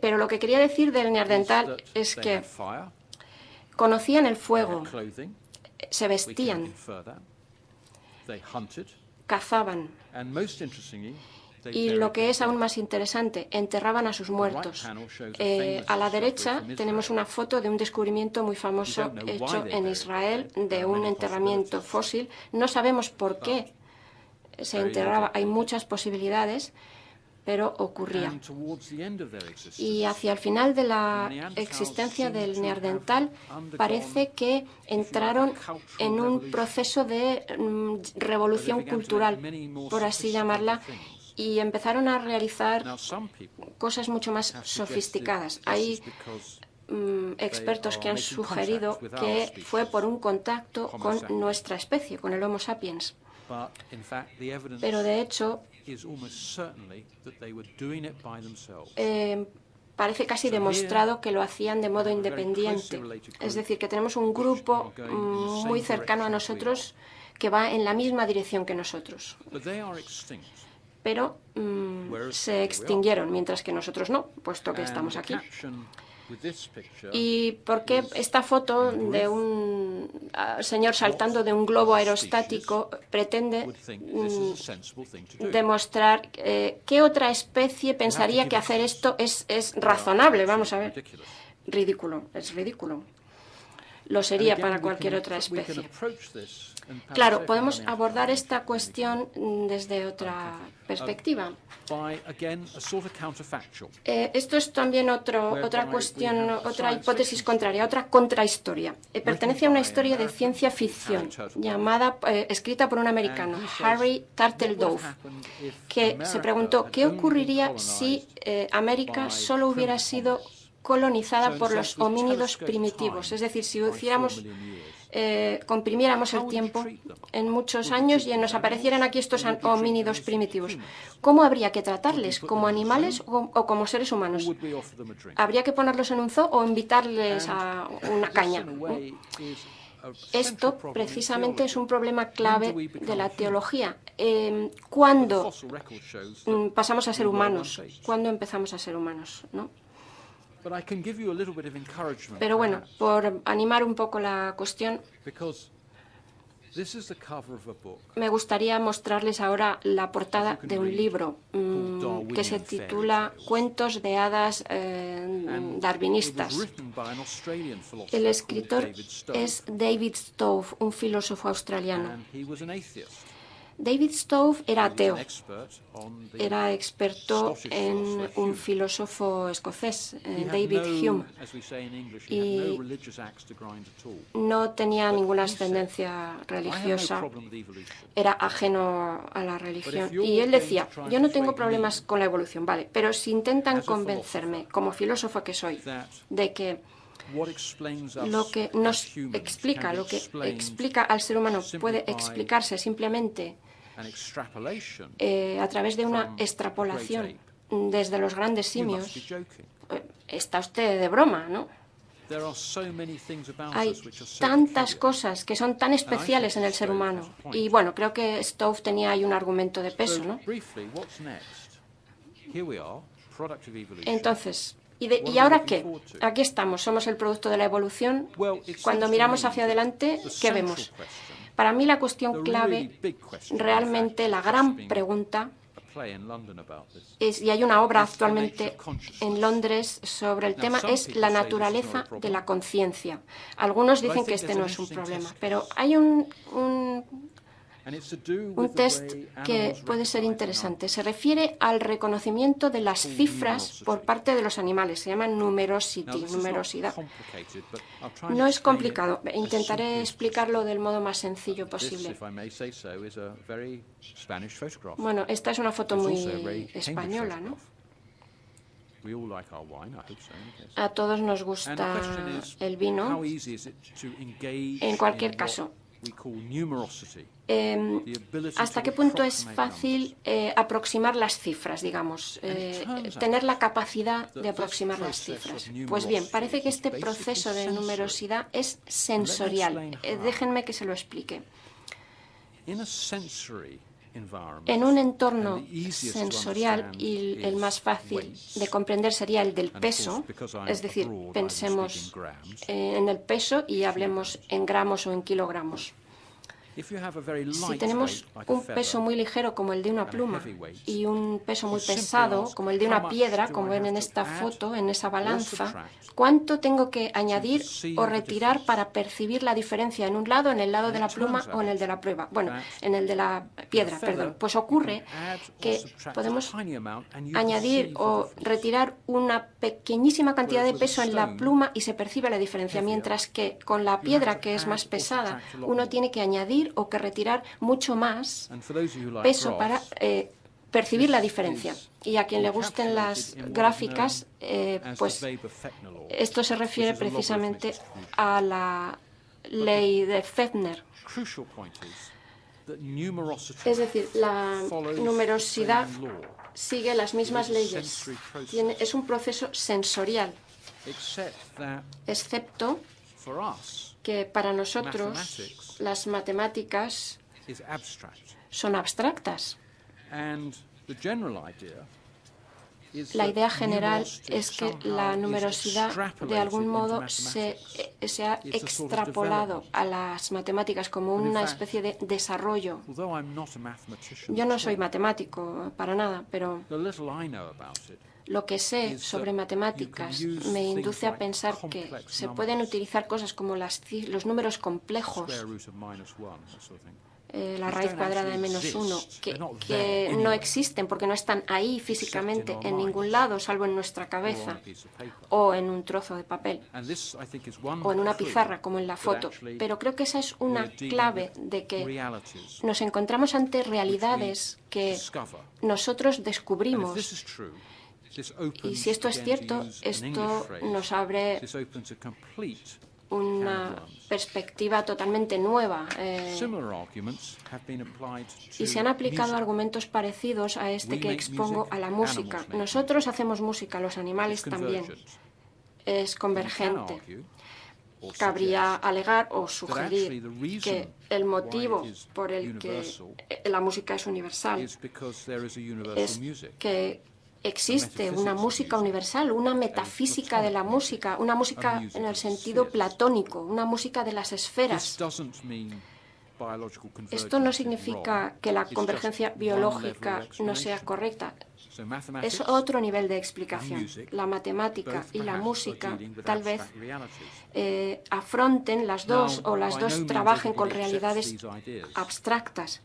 Pero lo que quería decir del neandertal es que conocían el fuego, se vestían, cazaban. Y lo que es aún más interesante, enterraban a sus muertos. A la derecha tenemos una foto de un descubrimiento muy famoso hecho en Israel de un enterramiento fósil. No sabemos por qué se enterraba, hay muchas posibilidades, pero ocurría. Y hacia el final de la existencia del neandertal parece que entraron en un proceso de revolución cultural, por así llamarla, y empezaron a realizar cosas mucho más sofisticadas. Hay expertos que han sugerido que fue por un contacto con nuestra especie, con el Homo sapiens. Pero de hecho, parece casi demostrado que lo hacían de modo independiente. Es decir, que tenemos un grupo muy cercano a nosotros que va en la misma dirección que nosotros. Pero se extinguieron, mientras que nosotros no, puesto que estamos aquí. ¿Y por qué esta foto de un señor saltando de un globo aerostático pretende demostrar qué otra especie pensaría que hacer esto es razonable? Vamos a ver. Ridículo, es ridículo. Lo sería para cualquier otra especie. Claro, podemos abordar esta cuestión desde otra perspectiva. Esto es también otra cuestión, otra hipótesis contraria, otra contrahistoria. Pertenece a una historia de ciencia ficción escrita por un americano, Harry Turtledove, que se preguntó qué ocurriría si América solo hubiera sido colonizada por los homínidos primitivos, es decir, si hiciéramos comprimiéramos el tiempo en muchos años y nos aparecieran aquí estos homínidos primitivos. ¿Cómo habría que tratarles? ¿Como animales o como seres humanos? ¿Habría que ponerlos en un zoo o invitarles a una caña? Esto precisamente es un problema clave de la teología. ¿Cuándo pasamos a ser humanos? ¿Cuándo empezamos a ser humanos? ¿No? Pero bueno, por animar un poco la cuestión, me gustaría mostrarles ahora la portada de un libro que se titula Cuentos de hadas darwinistas. El escritor es David Stove, un filósofo australiano. David Stove era ateo, era experto en un filósofo escocés, David Hume, y no tenía ninguna ascendencia religiosa, era ajeno a la religión. Y él decía, yo no tengo problemas con la evolución, vale, pero si intentan convencerme, como filósofo que soy, de que lo que nos explica, lo que explica al ser humano puede explicarse simplemente a través de una extrapolación desde los grandes simios, está usted de broma, ¿no? Hay tantas cosas que son tan especiales en el ser humano. Y bueno, creo que Stove tenía ahí un argumento de peso, ¿no? Entonces, ¿y ahora qué? Aquí estamos, somos el producto de la evolución. Cuando miramos hacia adelante, ¿qué vemos? Para mí la cuestión clave, realmente la gran pregunta, y hay una obra actualmente en Londres sobre el tema, es la naturaleza de la conciencia. Algunos dicen que este no es un problema, pero hay un test que puede ser interesante. Se refiere al reconocimiento de las cifras por parte de los animales. Se llama numerosity, numerosidad. No es complicado. Intentaré explicarlo del modo más sencillo posible. Bueno, esta es una foto muy española, ¿no? A todos nos gusta el vino. En cualquier caso, ¿hasta qué punto es fácil aproximar las cifras, digamos? Tener la capacidad de aproximar las cifras. Pues bien, parece que este proceso de numerosidad es sensorial. Déjenme que se lo explique. En un entorno sensorial, y el más fácil de comprender sería el del peso, es decir, pensemos en el peso y hablemos en gramos o en kilogramos. Si tenemos un peso muy ligero como el de una pluma y un peso muy pesado como el de una piedra, como ven en esta foto, en esa balanza, ¿cuánto tengo que añadir o retirar para percibir la diferencia en un lado, en el lado de la pluma o en el de la prueba? Bueno, en el de la piedra, perdón. Pues ocurre que podemos añadir o retirar una pequeñísima cantidad de peso en la pluma y se percibe la diferencia, mientras que con la piedra, que es más pesada, uno tiene que añadir o que retirar mucho más peso para percibir la diferencia. Y a quien le gusten las gráficas, pues esto se refiere precisamente a la ley de Fechner. Es decir, la numerosidad sigue las mismas leyes. Es un proceso sensorial, excepto que para nosotros las matemáticas son abstractas. La idea general es que la numerosidad de algún modo se ha extrapolado a las matemáticas como una especie de desarrollo. Yo no soy matemático para nada, pero lo que sé sobre matemáticas me induce a pensar que se pueden utilizar cosas como los números complejos, la raíz cuadrada de -1, que no existen porque no están ahí físicamente en ningún lado, salvo en nuestra cabeza o en un trozo de papel o en una pizarra, como en la foto. Pero creo que esa es una clave de que nos encontramos ante realidades que nosotros descubrimos. Y si esto es cierto, esto nos abre una perspectiva totalmente nueva. Y se han aplicado argumentos parecidos a este que expongo a la música. Nosotros hacemos música, los animales también. Es convergente. Cabría alegar o sugerir que el motivo por el que la música es universal es que existe una música universal, una metafísica de la música, una música en el sentido platónico, una música de las esferas. Esto no significa que la convergencia biológica no sea correcta. Es otro nivel de explicación. La matemática y la música tal vez afronten las dos o las dos trabajen con realidades abstractas.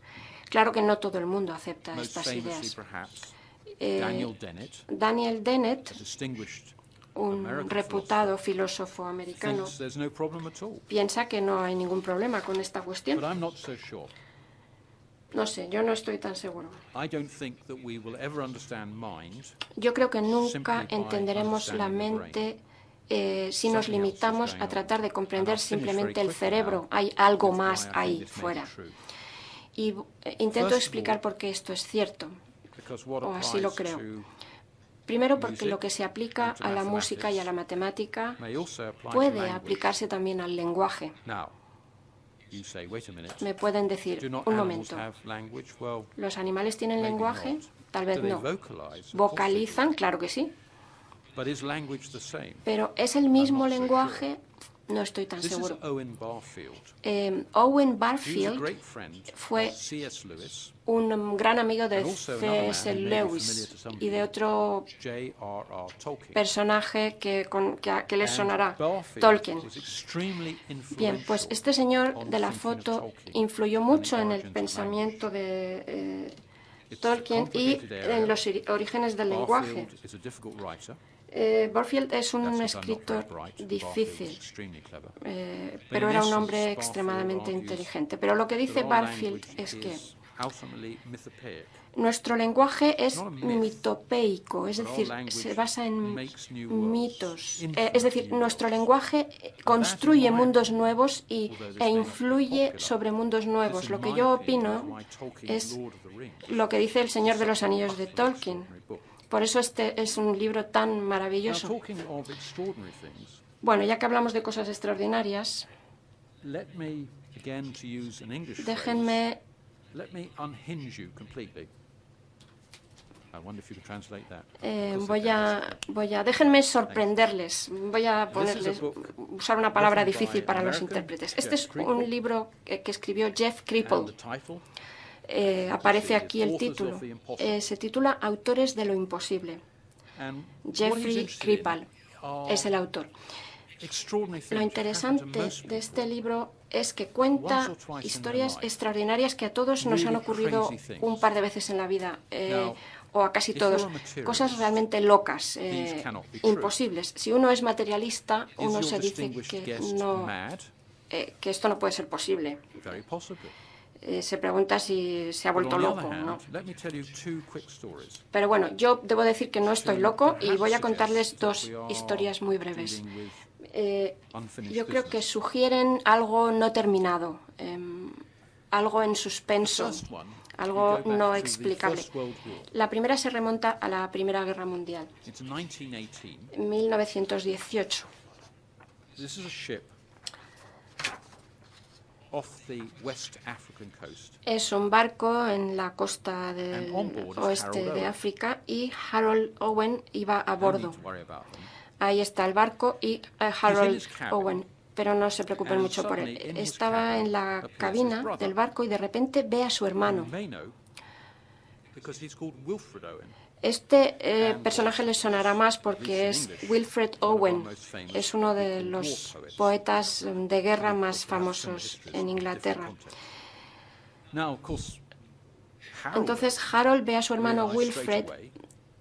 Claro que no todo el mundo acepta Most estas famously, ideas. perhaps, Eh, Daniel Dennett, Daniel Dennett, a distinguished un American reputado philosopher, filósofo americano, thinks there's no problem at all. piensa que no hay ningún problema con esta But cuestión. I'm not so sure. No sé, yo no estoy tan seguro. I don't think that we will ever understand mind Yo creo que nunca simply by entenderemos la understanding the mente si nos Something else is limitamos going a on. tratar de comprender And I'll finish simplemente very el quickly cerebro. now Hay algo with más why I ahí think this may fuera. be true. Y intento First of explicar all, por qué esto es cierto. Because what O así lo applies creo. to Primero, porque music lo que se aplica and to a la música y a la mathematics matemática may also apply to puede language. aplicarse también al lenguaje. Now, you say, wait a minute. Me pueden Do decir, not un animals momento, have language? Well, ¿los animales tienen maybe lenguaje? not. Tal vez Do they no. vocalize? Of course they do. ¿Vocalizan? Claro que sí. But is language the same? Pero ¿es el mismo not so lenguaje? No estoy tan This is seguro. Owen Barfield. Owen He was a Barfield great friend fue of C.S. Lewis, un gran amigo de and also another man C.S. who may be familiar Lewis to some y de people, otro J.R.R. Tolkien. personaje que les And sonará, Barfield Tolkien. was extremely Bien, pues influential este señor on de la thinking of foto Tolkien influyó and mucho the en el origins of pensamiento de It's a Tolkien y complicated area. en los orígenes del lenguaje. Barfield is a difficult writer. Barfield es That's un because I'm not very escritor bright. Barfield difícil, was extremely clever. pero in era un essence, hombre Barfield extremadamente argues inteligente. Pero lo que dice that our Barfield language es que is ultimately mythopoeic. nuestro lenguaje es Not a myth, mitopeico, es but our decir, language se basa en makes new worlds, mitos. infinite Es decir, new nuestro worlds. lenguaje construye my mundos opinion, nuevos although this e may not be influye popular, sobre mundos This, nuevos. in Lo que my yo opinion, opino is why Tolkien's es Lord of the Rings lo que dice el Señor de los is such a Anillos de utterly Tolkien. extraordinary book. Por eso este es un libro tan Now, maravilloso. talking of extraordinary things, Bueno, ya que hablamos de cosas extraordinarias, let me, again to use an English phrase, déjenme let me unhinge you completely. I wonder if you could translate that. déjenme sorprenderles. Voy a usar una palabra difícil para los intérpretes. Este es un libro que escribió Jeff And Kripal. the title, Aparece aquí el título. Se titula Autores de lo imposible. and what he's Jeffrey interested in Kripal are es el autor. extraordinary things Lo that happen interesante to most de este people. libro es que cuenta Once or twice in historias their life. extraordinarias que a todos nos han Really ocurrido crazy things. un par de veces en la vida, Now, o a casi if todos. you're a materialist, Cosas realmente locas, these cannot be true. imposibles. Si uno es materialista, Is uno your se dice distinguished que, guest no, mad? que esto no puede ser posible. Very possibly. Se pregunta si se ha But vuelto on the loco, other ¿no? hand, let me tell you two quick stories. Pero bueno, yo debo decir que no estoy to loco y perhaps voy a suggest contarles that dos we are historias muy breves. dealing with unfinished Yo creo que business. sugieren algo no terminado, algo en The suspenso, first one, algo we go back no to the explicable. First World War. La primera se remonta a la Primera Guerra Mundial, It's 1918. 1918. This is a ship off the West African coast. Es un barco en la costa del And on board is oeste Harold de Owen. África y Harold Owen iba a No bordo. need to worry about them. Ahí está el barco y in Harold his cabin, Owen, pero no se preocupen and mucho por él. suddenly in his Estaba cabin en la appears his cabina brother. del barco y de repente ve a su hermano. You may know, because he's called Wilfred Owen. Este personaje les sonará más porque es Wilfred Owen. Es uno de los poetas de guerra más famosos en Inglaterra. Now, of course, Harold Entonces Harold ve a su hermano realized straight Wilfred away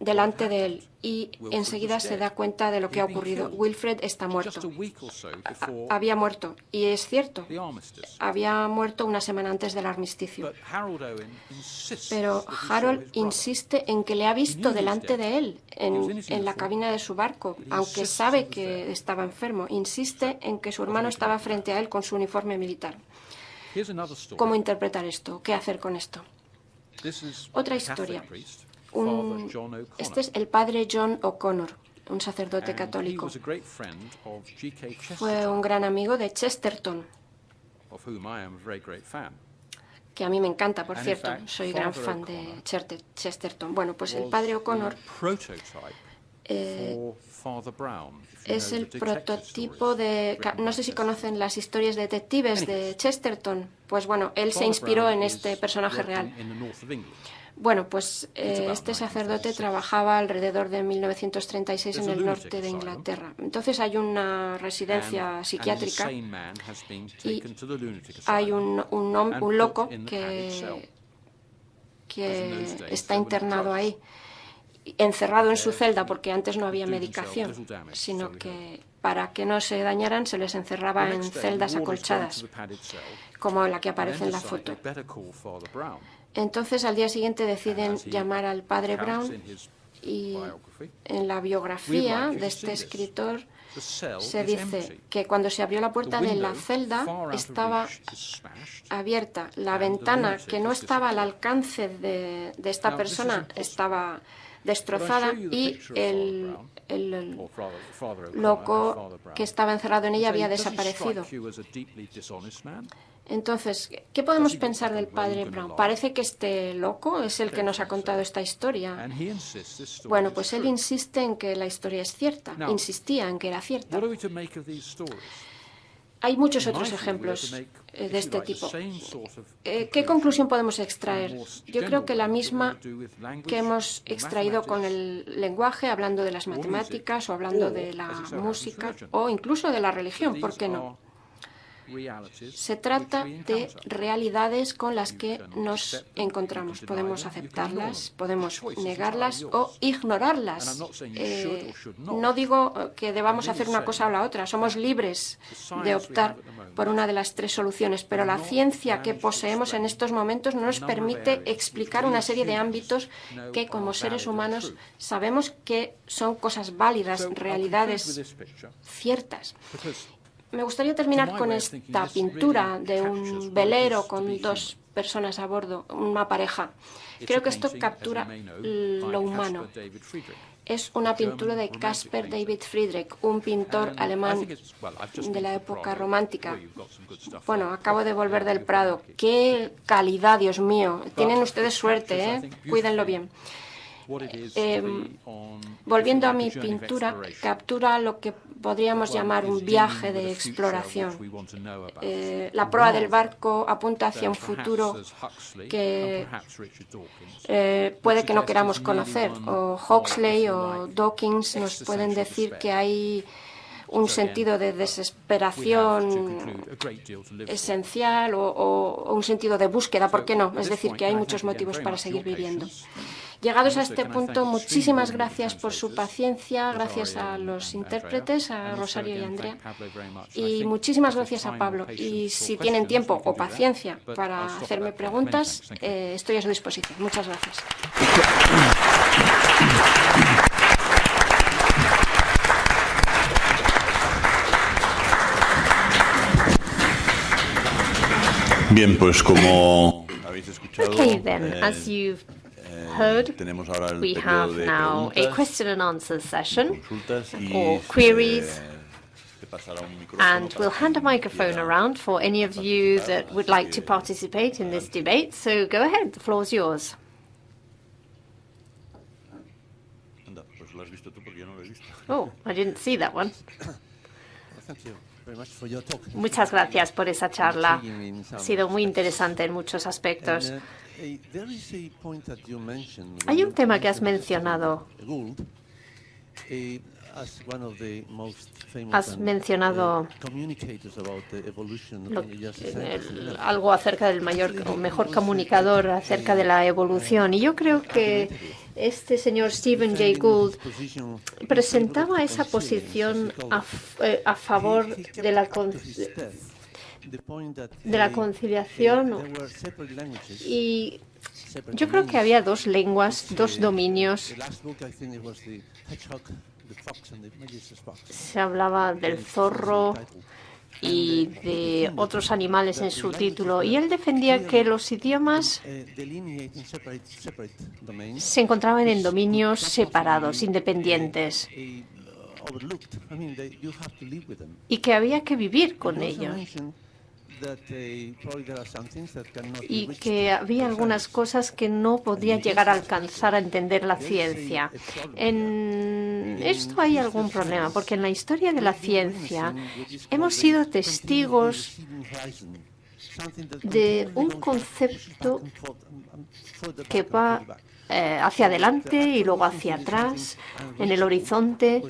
delante de él y enseguida se da cuenta de lo que ha ocurrido. Wilfred está just muerto. a week or so before Había muerto. Y es cierto, the armistice. había muerto una semana antes del armisticio. But Harold Owen insists Pero that he saw Harold his brother. insiste en que le ha visto delante de él en la cabina de su barco, he aunque insists sabe he was que there. estaba enfermo. Insiste en que su hermano estaba frente a él con su uniforme militar. Here's another story. ¿Cómo interpretar esto? ¿Qué hacer con esto? This is Otra a Catholic historia. priest, Un- Father John O'Connor. Este es el padre John O'Connor, un sacerdote And católico. he was a great friend of G.K. Fue Chesterton, un gran amigo de Chesterton, of whom I am a very great fan. que a mí me encanta, por And in cierto. fact, Soy gran Father fan de O'Connor Chesterton. Bueno, pues el Was padre the O'Connor prototype eh, for Father Brown, if you es know el the detective prototipo stories de... written No by sé si Chesterton. conocen las historias detectives de Chesterton. Pues bueno, él se Father inspiró Brown en is este personaje working real. in the north of England. Bueno, pues It's about este sacerdote 1936. trabajaba alrededor de 1936 en There's a el lunatic norte de asylum. Inglaterra. Entonces hay una residencia And psiquiátrica, an insane man has been taken to the lunatic hay asylum un and loco put in the padded cell. que está internado ahí, encerrado en su celda, porque antes no había medicación, sino que para que no se dañaran se les encerraba en celdas acolchadas, como la que aparece en la foto. Entonces, al día siguiente deciden llamar al padre Brown, y en la biografía de este escritor se dice que cuando se abrió la puerta de la celda estaba abierta. La ventana, que no estaba al alcance de esta persona, estaba destrozada, y el loco que estaba encerrado en ella había desaparecido. Entonces, ¿qué podemos pensar del padre Brown? Parece que este loco es el que nos ha contado esta historia. Bueno, pues él insiste en que la historia es cierta, insistía en que era cierta. Hay muchos otros ejemplos de este tipo. ¿Qué conclusión podemos extraer? Yo creo que la misma que hemos extraído con el lenguaje, hablando de las matemáticas o hablando de la música o incluso de la religión, ¿por qué no? Se trata de realidades con las que nos encontramos. Podemos aceptarlas, podemos negarlas o ignorarlas. No digo que debamos hacer una cosa o la otra. Somos libres de optar por una de las tres soluciones, pero la ciencia que poseemos en estos momentos no nos permite explicar una serie de ámbitos que, como seres humanos, sabemos que son cosas válidas, realidades ciertas. Me gustaría terminar con esta pintura de un velero con dos personas a bordo, una pareja. Creo que esto captura lo humano. Es una pintura de Caspar David Friedrich, un pintor alemán de la época romántica. Bueno, acabo de volver del Prado. ¡Qué calidad, Dios mío! Tienen ustedes suerte, ¿eh? Cuídenlo bien. Volviendo a mi pintura, captura lo que podríamos llamar un viaje de exploración. La proa del barco apunta hacia un futuro que puede que no queramos conocer. O Huxley o Dawkins nos pueden decir que hay un sentido de desesperación esencial o un sentido de búsqueda, ¿por qué no? Es decir, que hay muchos motivos para seguir viviendo. Llegados a este punto, muchísimas gracias por su paciencia, gracias a los intérpretes, a Rosario y Andrea, y muchísimas gracias a Pablo. Y si tienen tiempo o paciencia para hacerme preguntas, estoy a su disposición. Muchas gracias. Bien, pues como habéis escuchado, Okay, then, as you've heard, tenemos ahora el we periodo have de now a preguntas, question and answer session, consultas y or queries, se pasará un micrófono and para we'll hand a quien microphone quiera around for any of you that would like to participate in this debate. So go ahead, the floor is yours. Anda, pues lo has visto tú porque yo no lo he visto. Oh, I didn't see that one. Muchas gracias por esa charla. Ha sido muy interesante en muchos aspectos. Hay un tema que has mencionado. Has mencionado algo acerca del mejor comunicador acerca de la evolución. Y yo creo que este señor Stephen Jay Gould presentaba esa posición a favor de la conciliación, y yo creo que había dos lenguas, dos dominios. Se hablaba del zorro y de otros animales en su título, y él defendía que los idiomas se encontraban en dominios separados, independientes, y que había que vivir con ellos, y que había algunas cosas que no podía llegar a alcanzar a entender la ciencia. En esto hay algún problema, porque en la historia de la ciencia hemos sido testigos de un concepto que va hacia adelante y luego hacia atrás, en el horizonte.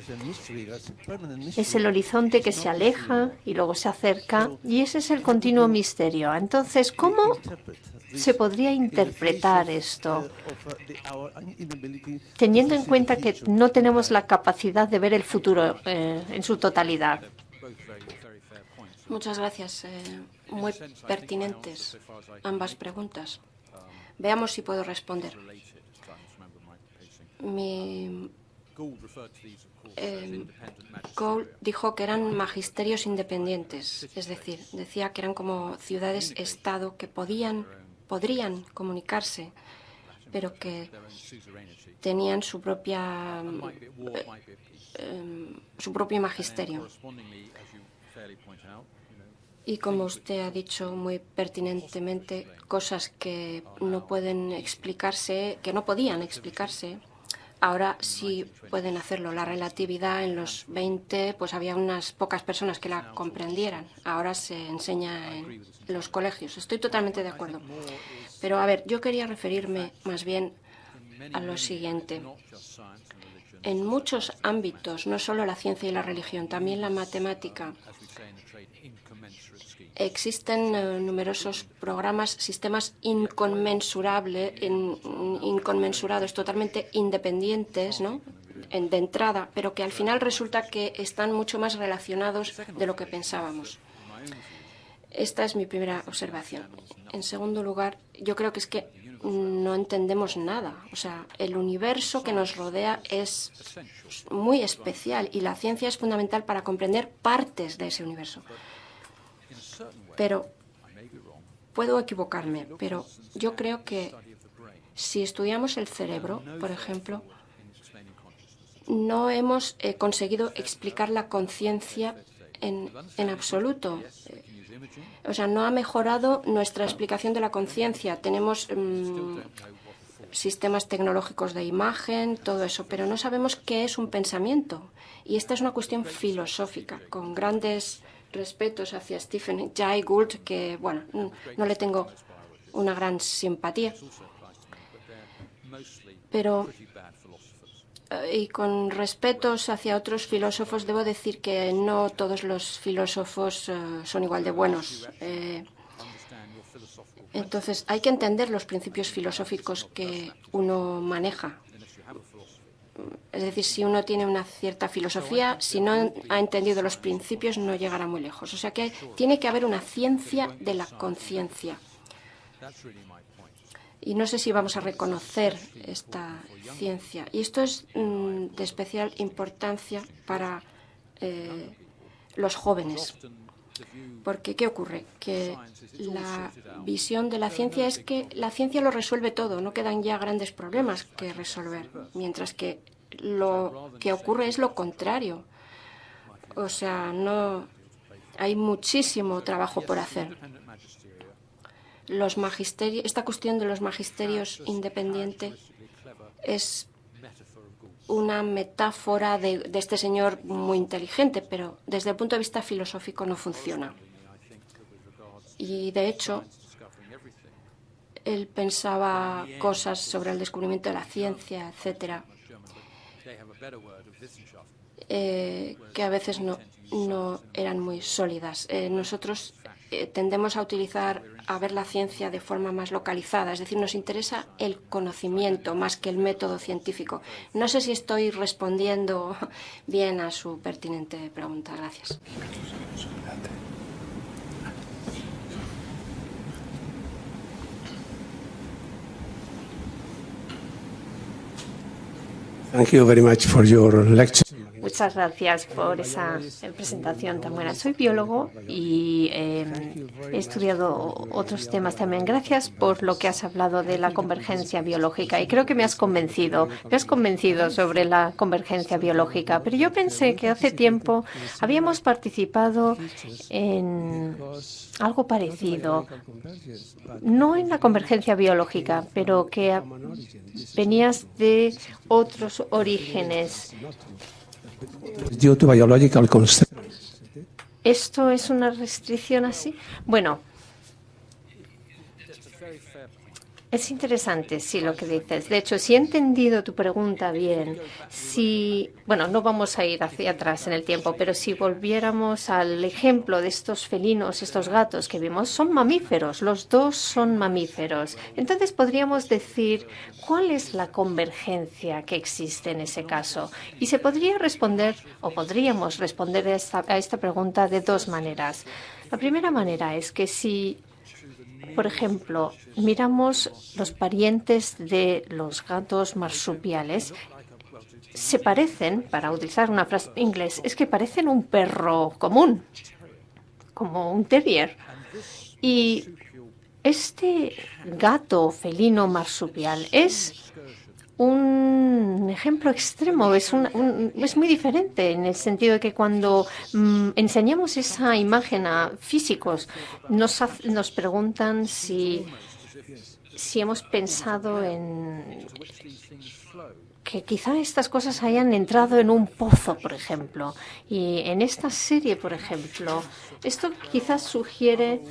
Es el horizonte que se aleja y luego se acerca, y ese es el continuo misterio. Entonces, ¿cómo se podría interpretar esto, teniendo en cuenta que no tenemos la capacidad de ver el futuro en su totalidad? Muchas gracias. Muy pertinentes ambas preguntas. Veamos si puedo responder. Gould dijo que eran magisterios independientes, es decir, decía que eran como ciudades-estado que podrían comunicarse, pero que tenían su propio magisterio. Y como usted ha dicho muy pertinentemente, cosas que no pueden explicarse, que no podían explicarse, ahora sí pueden hacerlo. La relatividad en los 20, pues había unas pocas personas que la comprendieran. Ahora se enseña en los colegios. Estoy totalmente de acuerdo. Pero, a ver, yo quería referirme más bien a lo siguiente. En muchos ámbitos, no solo la ciencia y la religión, también la matemática, existen numerosos programas, sistemas inconmensurados, totalmente independientes, ¿no?, de entrada, pero que al final resulta que están mucho más relacionados de lo que pensábamos. Esta es mi primera observación. En segundo lugar, yo creo que es que no entendemos nada. O sea, el universo que nos rodea es muy especial y la ciencia es fundamental para comprender partes de ese universo. Pero puedo equivocarme, pero yo creo que si estudiamos el cerebro, por ejemplo, no hemos conseguido explicar la conciencia en absoluto. O sea, no ha mejorado nuestra explicación de la conciencia. Tenemos sistemas tecnológicos de imagen, todo eso, pero no sabemos qué es un pensamiento. Y esta es una cuestión filosófica, con grandes respetos hacia Stephen Jay Gould, que, bueno, no le tengo una gran simpatía. Pero, y con respetos hacia otros filósofos, debo decir que no todos los filósofos son igual de buenos. Entonces, hay que entender los principios filosóficos que uno maneja. Es decir, si uno tiene una cierta filosofía, si no ha entendido los principios, no llegará muy lejos. O sea que tiene que haber una ciencia de la conciencia. Y no sé si vamos a reconocer esta ciencia. Y esto es de especial importancia para los jóvenes. Porque, ¿qué ocurre? Que la visión de la ciencia es que la ciencia lo resuelve todo, no quedan ya grandes problemas que resolver, mientras que lo que ocurre es lo contrario. O sea, no hay muchísimo trabajo por hacer. Los magisterios, esta cuestión de los magisterios independientes es una metáfora de este señor muy inteligente, pero desde el punto de vista filosófico no funciona. Y, de hecho, él pensaba cosas sobre el descubrimiento de la ciencia, etcétera, que a veces no eran muy sólidas. Nosotros tendemos a ver la ciencia de forma más localizada, es decir, nos interesa el conocimiento más que el método científico. No sé si estoy respondiendo bien a su pertinente pregunta. Gracias. Thank you very much for your lecture. Muchas gracias por esa presentación tan buena. Soy biólogo y he estudiado otros temas también. Gracias por lo que has hablado de la convergencia biológica y creo que me has convencido. Me has convencido sobre la convergencia biológica, pero yo pensé que hace tiempo habíamos participado en algo parecido, no en la convergencia biológica, pero que venías de otros orígenes. ¿Esto es una restricción así? Bueno, Es interesante, sí, lo que dices. De hecho, si he entendido tu pregunta bien, bueno, no vamos a ir hacia atrás en el tiempo, pero si volviéramos al ejemplo de estos felinos, estos gatos que vimos, son mamíferos, los dos son mamíferos. Entonces podríamos decir cuál es la convergencia que existe en ese caso. Y se podría responder, o podríamos responder a esta pregunta de dos maneras. La primera manera es que si, por ejemplo, miramos los parientes de los gatos marsupiales, se parecen, para utilizar una frase en inglés, es que parecen un perro común, como un terrier. Y este gato felino marsupial es un ejemplo extremo, es muy diferente en el sentido de que cuando enseñamos esa imagen a físicos, nos preguntan si hemos pensado en que quizá estas cosas hayan entrado en un pozo, por ejemplo. Y en esta serie, por ejemplo, esto quizás sugiere...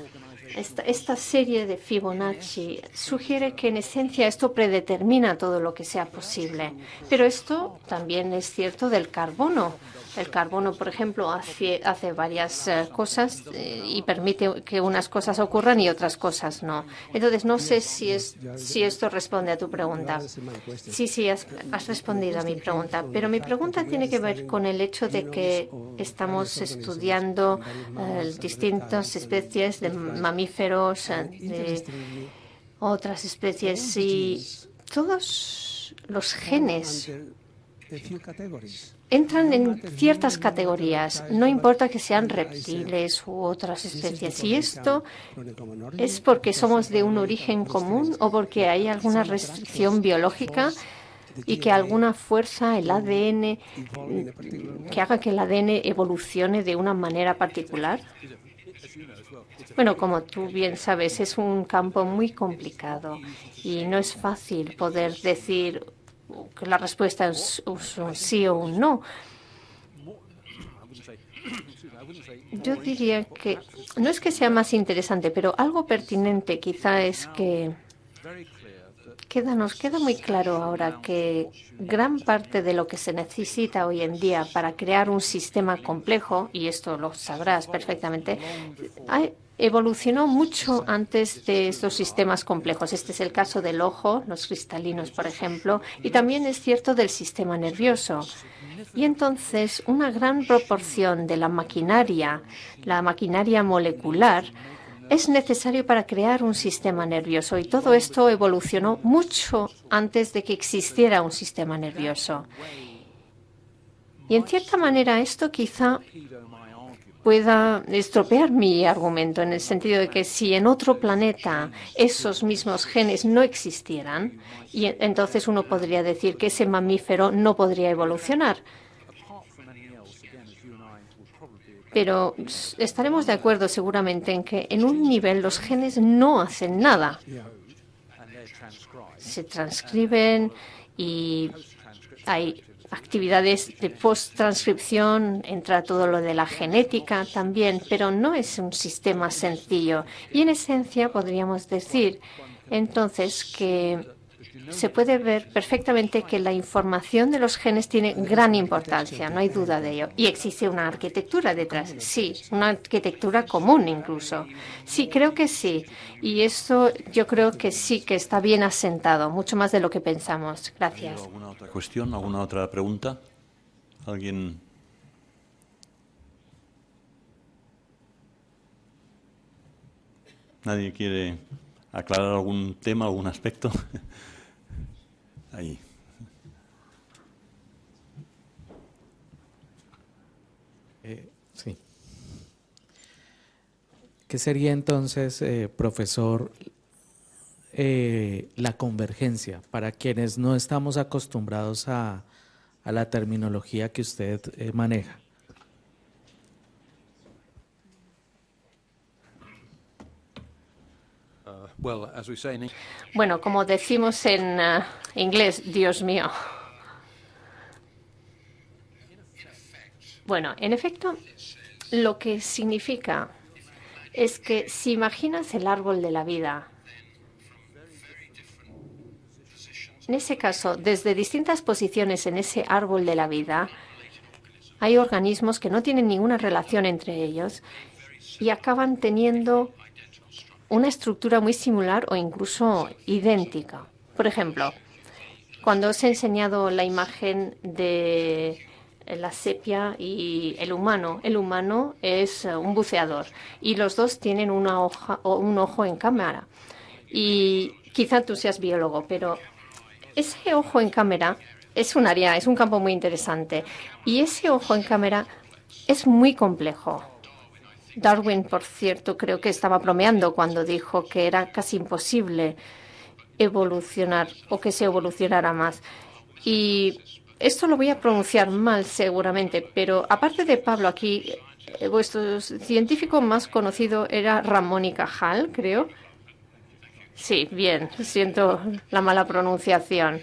Esta serie de Fibonacci sugiere que en esencia esto predetermina todo lo que sea posible. Pero esto también es cierto del carbono. El carbono, por ejemplo, hace varias cosas y permite que unas cosas ocurran y otras cosas no. Entonces, no sé si esto responde a tu pregunta. Sí, has respondido a mi pregunta. Pero mi pregunta tiene que ver con el hecho de que estamos estudiando distintas especies de mamíferos, de otras especies, y todos los genes entran en ciertas categorías, no importa que sean reptiles u otras especies. Y esto es porque somos de un origen común o porque hay alguna restricción biológica y que alguna fuerza, el ADN, que haga que el ADN evolucione de una manera particular. Bueno, como tú bien sabes, es un campo muy complicado y no es fácil poder decir que la respuesta es un sí o un no. Yo diría que no es que sea más interesante, pero algo pertinente quizá es que nos queda muy claro ahora que gran parte de lo que se necesita hoy en día para crear un sistema complejo, y esto lo sabrás perfectamente, evolucionó mucho antes de estos sistemas complejos. Este es el caso del ojo, los cristalinos, por ejemplo, y también es cierto del sistema nervioso. Y entonces una gran proporción de la maquinaria molecular, es necesario para crear un sistema nervioso. Y todo esto evolucionó mucho antes de que existiera un sistema nervioso. Y en cierta manera esto quizá pueda estropear mi argumento, en el sentido de que si en otro planeta esos mismos genes no existieran, y entonces uno podría decir que ese mamífero no podría evolucionar. Pero estaremos de acuerdo seguramente en que en un nivel los genes no hacen nada. Se transcriben y hay actividades de post-transcripción, entra todo lo de la genética también, pero no es un sistema sencillo. Y en esencia podríamos decir entonces que se puede ver perfectamente que la información de los genes tiene gran importancia, no hay duda de ello. Y existe una arquitectura detrás, sí, una arquitectura común incluso. Sí, creo que sí. Y esto yo creo que sí que está bien asentado, mucho más de lo que pensamos. Gracias. ¿Alguna otra cuestión, alguna otra pregunta? ¿Alguien? ¿Nadie quiere aclarar algún tema, algún aspecto? Ahí. Sí. ¿Qué sería entonces, profesor, la convergencia para quienes no estamos acostumbrados a la terminología que usted maneja? Bueno, como decimos en inglés, Dios mío. Bueno, en efecto, lo que significa es que si imaginas el árbol de la vida, En ese caso, desde distintas posiciones en ese árbol de la vida, hay organismos que no tienen ninguna relación entre ellos y acaban teniendo una estructura muy similar o incluso idéntica. Por ejemplo, cuando os he enseñado la imagen de la sepia y el humano es un buceador y los dos tienen un ojo en cámara. Y quizá tú seas biólogo, pero ese ojo en cámara es un área, es un campo muy interesante. Y ese ojo en cámara es muy complejo. Darwin, por cierto, creo que estaba bromeando cuando dijo que era casi imposible evolucionar o que se evolucionara más. Y esto lo voy a pronunciar mal seguramente, pero aparte de Pablo aquí, vuestro científico más conocido era Ramón y Cajal, creo. Sí, bien, siento la mala pronunciación.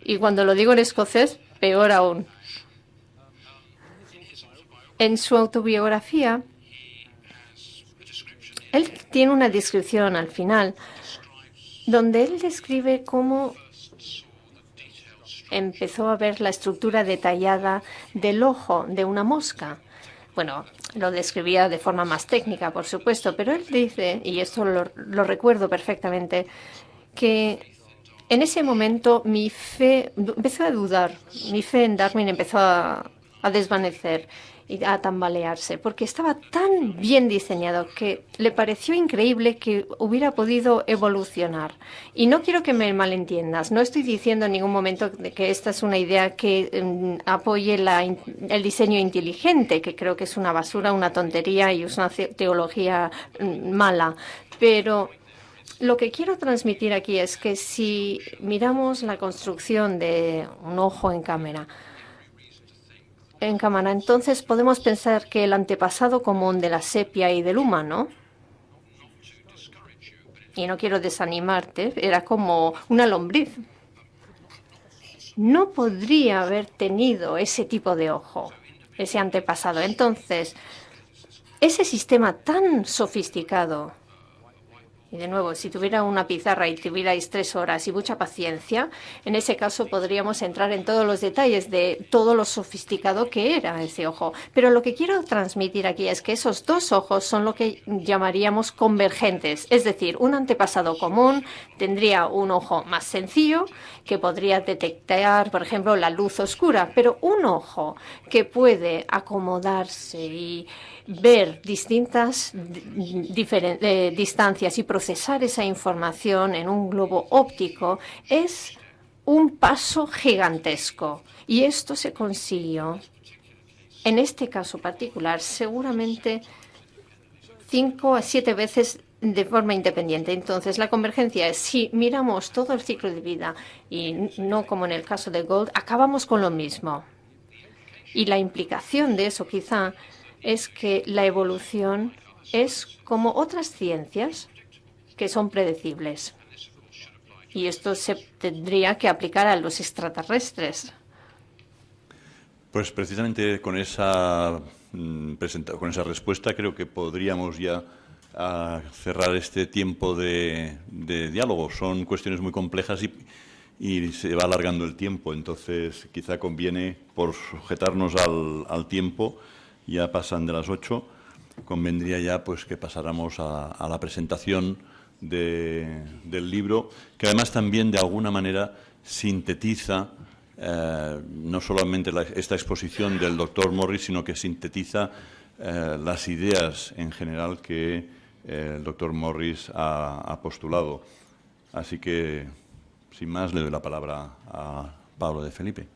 Y cuando lo digo en escocés, peor aún. En su autobiografía, él tiene una descripción al final donde él describe cómo empezó a ver la estructura detallada del ojo de una mosca. Bueno, lo describía de forma más técnica, por supuesto, pero él dice, y esto lo recuerdo perfectamente, que en ese momento mi fe empezó a dudar, mi fe en Darwin empezó a desvanecer y a tambalearse, porque estaba tan bien diseñado que le pareció increíble que hubiera podido evolucionar. Y no quiero que me malentiendas, no estoy diciendo en ningún momento que esta es una idea que apoye el diseño inteligente, que creo que es una basura, una tontería y es una teología mala, pero lo que quiero transmitir aquí es que si miramos la construcción de un ojo en cámara, entonces podemos pensar que el antepasado común de la sepia y del humano, y no quiero desanimarte, era como una lombriz. No podría haber tenido ese tipo de ojo, ese antepasado. Entonces, ese sistema tan sofisticado. Y de nuevo, si tuviera una pizarra y tuvierais 3 horas y mucha paciencia, en ese caso podríamos entrar en todos los detalles de todo lo sofisticado que era ese ojo. Pero lo que quiero transmitir aquí es que esos dos ojos son lo que llamaríamos convergentes. Es decir, un antepasado común tendría un ojo más sencillo que podría detectar, por ejemplo, la luz oscura, pero un ojo que puede acomodarse y ver distintas distancias y procesar esa información en un globo óptico es un paso gigantesco. Y esto se consiguió, en este caso particular, seguramente 5 a 7 veces de forma independiente. Entonces, la convergencia es, si miramos todo el ciclo de vida y no como en el caso de Gould, acabamos con lo mismo. Y la implicación de eso quizá es que la evolución es como otras ciencias que son predecibles. Y esto se tendría que aplicar a los extraterrestres. Pues precisamente con esa respuesta creo que podríamos ya cerrar este tiempo de diálogo. Son cuestiones muy complejas y se va alargando el tiempo, entonces quizá conviene, por sujetarnos al tiempo, ya pasan de las 8, convendría ya pues que pasáramos a la presentación del libro, que además también de alguna manera sintetiza no solamente esta exposición del doctor Morris, sino que sintetiza las ideas en general que el doctor Morris ha postulado. Así que, sin más, le doy la palabra a Pablo de Felipe.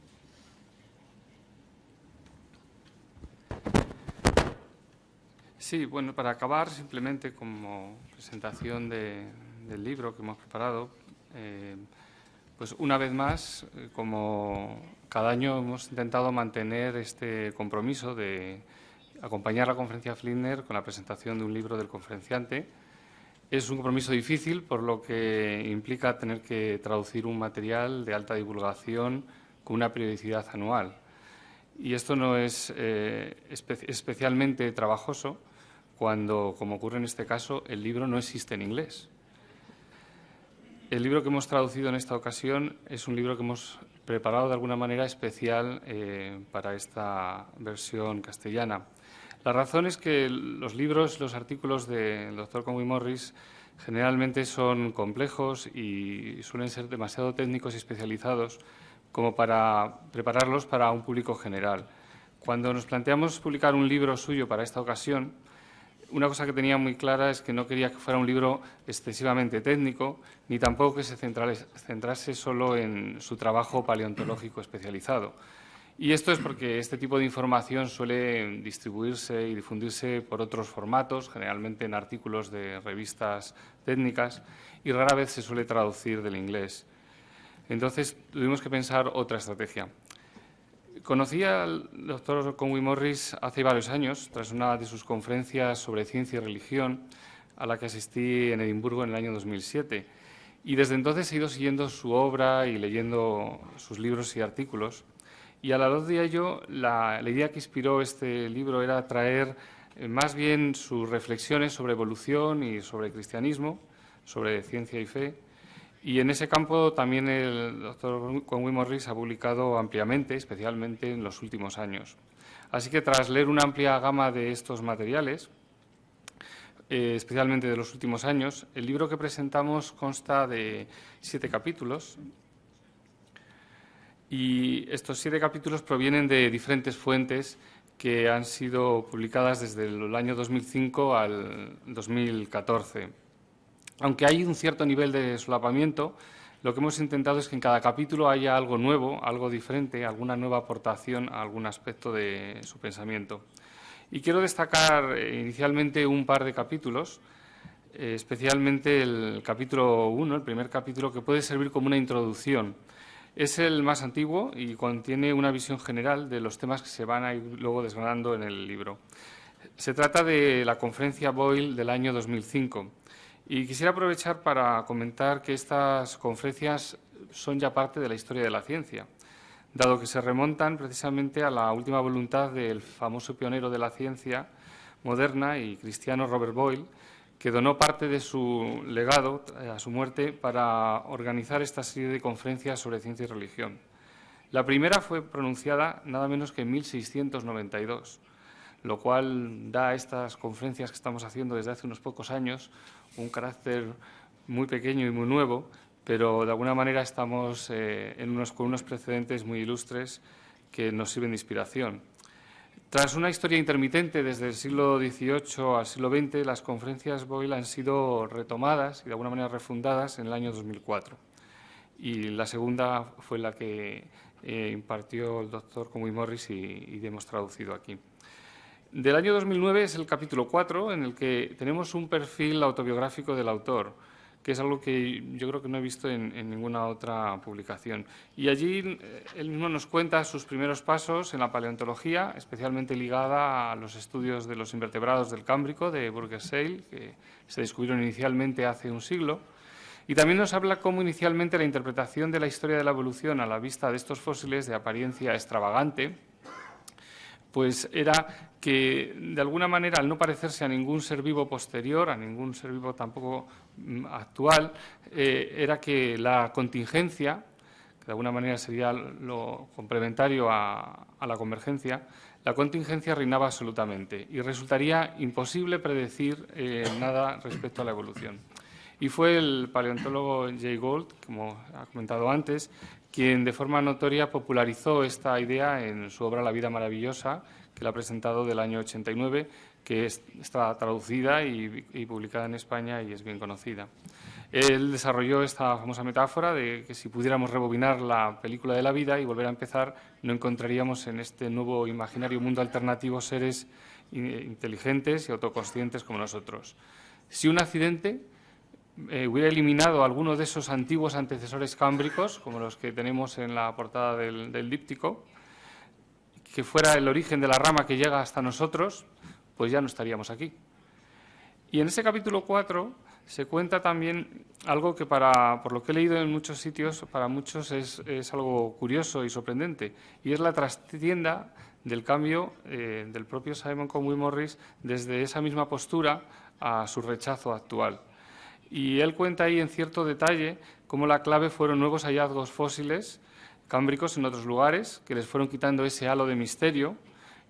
Sí, bueno, para acabar, simplemente como presentación del libro que hemos preparado, pues una vez más, como cada año hemos intentado mantener este compromiso de acompañar la conferencia Flinders con la presentación de un libro del conferenciante. Es un compromiso difícil, por lo que implica tener que traducir un material de alta divulgación con una periodicidad anual. Y esto no es especialmente trabajoso cuando, como ocurre en este caso, el libro no existe en inglés. el libro que hemos traducido en esta ocasión es un libro que hemos preparado de alguna manera especial para esta versión castellana. La razón es que los libros, los artículos del Dr. Conway Morris generalmente son complejos y suelen ser demasiado técnicos y especializados como para prepararlos para un público general. Cuando nos planteamos publicar un libro suyo para esta ocasión, una cosa que tenía muy clara es que no quería que fuera un libro excesivamente técnico, ni tampoco que se centrase solo en su trabajo paleontológico especializado. Y esto es porque este tipo de información suele distribuirse y difundirse por otros formatos, generalmente en artículos de revistas técnicas, y rara vez se suele traducir del inglés. Entonces, tuvimos que pensar otra estrategia. Conocí al doctor Conway Morris hace varios años, tras una de sus conferencias sobre ciencia y religión, a la que asistí en Edimburgo en el año 2007. Y desde entonces he ido siguiendo su obra y leyendo sus libros y artículos. Y a la luz de ello, la idea que inspiró este libro era traer más bien sus reflexiones sobre evolución y sobre cristianismo, sobre ciencia y fe. Y en ese campo también el doctor Conway Morris ha publicado ampliamente, especialmente en los últimos años. Así que tras leer una amplia gama de estos materiales, especialmente de los últimos años, el libro que presentamos consta de 7 capítulos. Y estos 7 capítulos provienen de diferentes fuentes que han sido publicadas desde el año 2005 al 2014. Aunque hay un cierto nivel de solapamiento, lo que hemos intentado es que en cada capítulo haya algo nuevo, algo diferente, alguna nueva aportación a algún aspecto de su pensamiento. Y quiero destacar inicialmente un par de capítulos, especialmente el capítulo 1, el primer capítulo, que puede servir como una introducción. Es el más antiguo y contiene una visión general de los temas que se van a ir luego desgranando en el libro. Se trata de la conferencia Boyle del año 2005. Y quisiera aprovechar para comentar que estas conferencias son ya parte de la historia de la ciencia, dado que se remontan precisamente a la última voluntad del famoso pionero de la ciencia moderna y cristiano Robert Boyle, que donó parte de su legado a su muerte para organizar esta serie de conferencias sobre ciencia y religión. La primera fue pronunciada nada menos que en 1692, lo cual da a estas conferencias que estamos haciendo desde hace unos pocos años un carácter muy pequeño y muy nuevo, pero de alguna manera estamos con unos precedentes muy ilustres que nos sirven de inspiración. Tras una historia intermitente desde el siglo XVIII al siglo XX, las conferencias Boyle han sido retomadas y de alguna manera refundadas en el año 2004. Y la segunda fue la que impartió el doctor Conway Morris y hemos traducido aquí. Del año 2009 es el capítulo 4, en el que tenemos un perfil autobiográfico del autor, que es algo que yo creo que no he visto en ninguna otra publicación. Y allí él mismo nos cuenta sus primeros pasos en la paleontología, especialmente ligada a los estudios de los invertebrados del Cámbrico, de Burgess-Shale, que se descubrieron inicialmente hace un siglo. Y también nos habla cómo inicialmente la interpretación de la historia de la evolución a la vista de estos fósiles de apariencia extravagante, pues era que, de alguna manera, al no parecerse a ningún ser vivo posterior, a ningún ser vivo tampoco actual, era que la contingencia, que de alguna manera sería lo complementario a la convergencia, la contingencia reinaba absolutamente y resultaría imposible predecir nada respecto a la evolución. Y fue el paleontólogo Jay Gould, como ha comentado antes, quien de forma notoria popularizó esta idea en su obra La vida maravillosa, que la ha presentado del año 89, que está traducida y publicada en España y es bien conocida. Él desarrolló esta famosa metáfora de que si pudiéramos rebobinar la película de la vida y volver a empezar, no encontraríamos en este nuevo imaginario mundo alternativo seres inteligentes y autoconscientes como nosotros. Si un accidente hubiera eliminado alguno de esos antiguos antecesores cámbricos, como los que tenemos en la portada del díptico, que fuera el origen de la rama que llega hasta nosotros, pues ya no estaríamos aquí. Y en ese capítulo 4 se cuenta también algo que, por lo que he leído en muchos sitios, para muchos es algo curioso y sorprendente, y es la trastienda del cambio del propio Simon Conway Morris desde esa misma postura a su rechazo actual. Y él cuenta ahí en cierto detalle cómo la clave fueron nuevos hallazgos fósiles cámbricos en otros lugares que les fueron quitando ese halo de misterio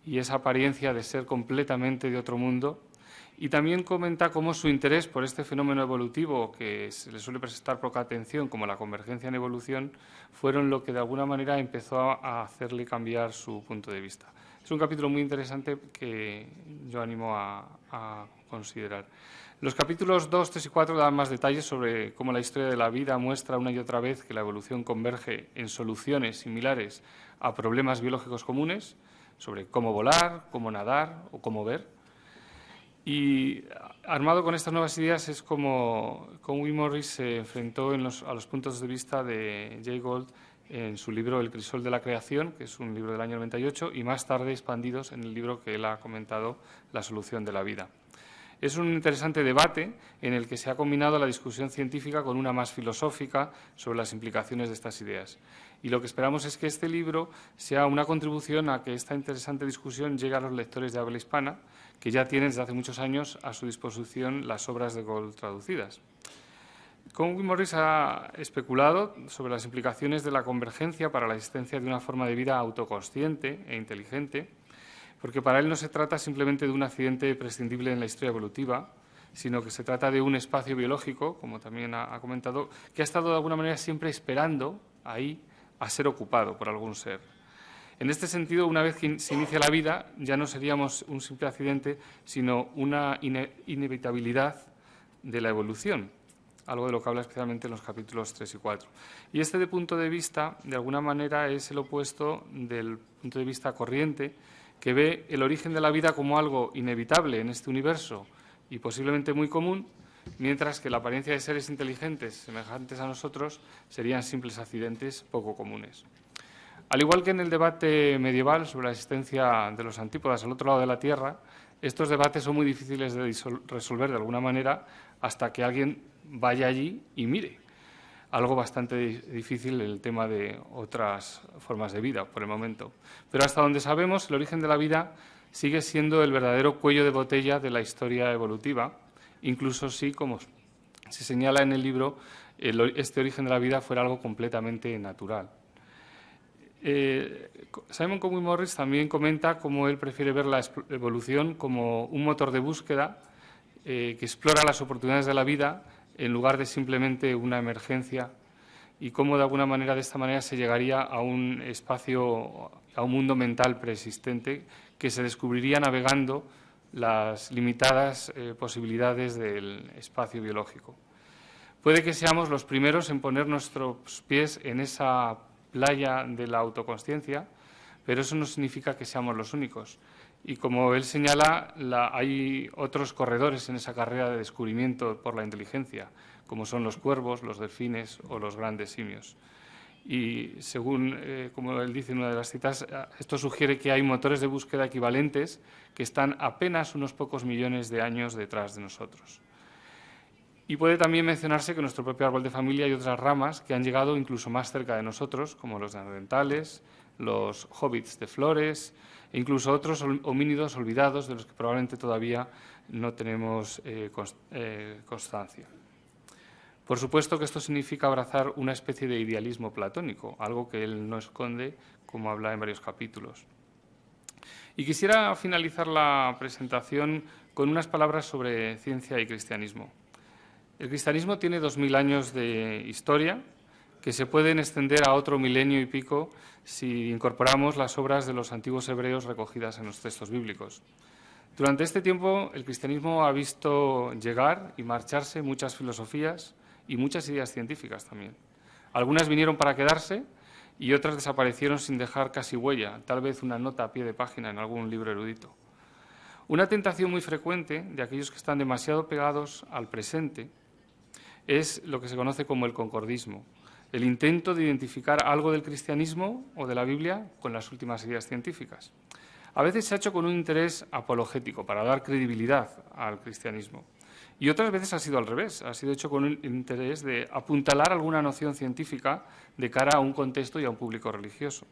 y esa apariencia de ser completamente de otro mundo. Y también comenta cómo su interés por este fenómeno evolutivo que se le suele prestar poca atención, como la convergencia en evolución, fueron lo que de alguna manera empezó a hacerle cambiar su punto de vista. Es un capítulo muy interesante que yo animo a considerar. Los capítulos 2, 3 y 4 dan más detalles sobre cómo la historia de la vida muestra una y otra vez que la evolución converge en soluciones similares a problemas biológicos comunes, sobre cómo volar, cómo nadar o cómo ver. Y armado con estas nuevas ideas es como Will Morris se enfrentó a los puntos de vista de Jay Gould en su libro El crisol de la creación, que es un libro del año 98, y más tarde expandidos en el libro que él ha comentado, La solución de la vida. Es un interesante debate en el que se ha combinado la discusión científica con una más filosófica sobre las implicaciones de estas ideas. Y lo que esperamos es que este libro sea una contribución a que esta interesante discusión llegue a los lectores de habla hispana, que ya tienen desde hace muchos años a su disposición las obras de Gould traducidas. Will Morris ha especulado sobre las implicaciones de la convergencia para la existencia de una forma de vida autoconsciente e inteligente, porque para él no se trata simplemente de un accidente prescindible en la historia evolutiva, sino que se trata de un espacio biológico, como también ha comentado, que ha estado de alguna manera siempre esperando ahí a ser ocupado por algún ser. En este sentido, una vez que se inicia la vida, ya no seríamos un simple accidente, sino una inevitabilidad de la evolución, algo de lo que habla especialmente en los capítulos 3 y 4. Y este punto de vista, de alguna manera, es el opuesto del punto de vista corriente, que ve el origen de la vida como algo inevitable en este universo y posiblemente muy común, mientras que la apariencia de seres inteligentes semejantes a nosotros serían simples accidentes poco comunes. Al igual que en el debate medieval sobre la existencia de los antípodas al otro lado de la Tierra, estos debates son muy difíciles de resolver de alguna manera hasta que alguien vaya allí y mire. Algo bastante difícil el tema de otras formas de vida por el momento. Pero hasta donde sabemos, el origen de la vida sigue siendo el verdadero cuello de botella de la historia evolutiva, incluso si, como se señala en el libro, este origen de la vida fuera algo completamente natural. Simon Conway Morris también comenta cómo él prefiere ver la evolución como un motor de búsqueda que explora las oportunidades de la vida en lugar de simplemente una emergencia, y cómo de alguna manera de esta manera se llegaría a un espacio, a un mundo mental preexistente que se descubriría navegando las limitadas posibilidades del espacio biológico. Puede que seamos los primeros en poner nuestros pies en esa playa de la autoconsciencia, pero eso no significa que seamos los únicos. Y como él señala, hay otros corredores en esa carrera de descubrimiento por la inteligencia, como son los cuervos, los delfines o los grandes simios. Y según, como él dice en una de las citas, esto sugiere que hay motores de búsqueda equivalentes que están apenas unos pocos millones de años detrás de nosotros. Y puede también mencionarse que en nuestro propio árbol de familia hay otras ramas que han llegado incluso más cerca de nosotros, como los neandertales, los hobbits de Flores e incluso otros homínidos olvidados de los que probablemente todavía no tenemos constancia. Por supuesto que esto significa abrazar una especie de idealismo platónico, algo que él no esconde, como habla en varios capítulos. Y quisiera finalizar la presentación con unas palabras sobre ciencia y cristianismo. El cristianismo tiene 2000 años de historia que se pueden extender a otro milenio y pico si incorporamos las obras de los antiguos hebreos recogidas en los textos bíblicos. Durante este tiempo, el cristianismo ha visto llegar y marcharse muchas filosofías y muchas ideas científicas también. Algunas vinieron para quedarse y otras desaparecieron sin dejar casi huella, tal vez una nota a pie de página en algún libro erudito. Una tentación muy frecuente de aquellos que están demasiado pegados al presente es lo que se conoce como el concordismo, el intento de identificar algo del cristianismo o de la Biblia con las últimas ideas científicas. A veces se ha hecho con un interés apologético, para dar credibilidad al cristianismo. Y otras veces ha sido al revés, ha sido hecho con un interés de apuntalar alguna noción científica de cara a un contexto y a un público religioso.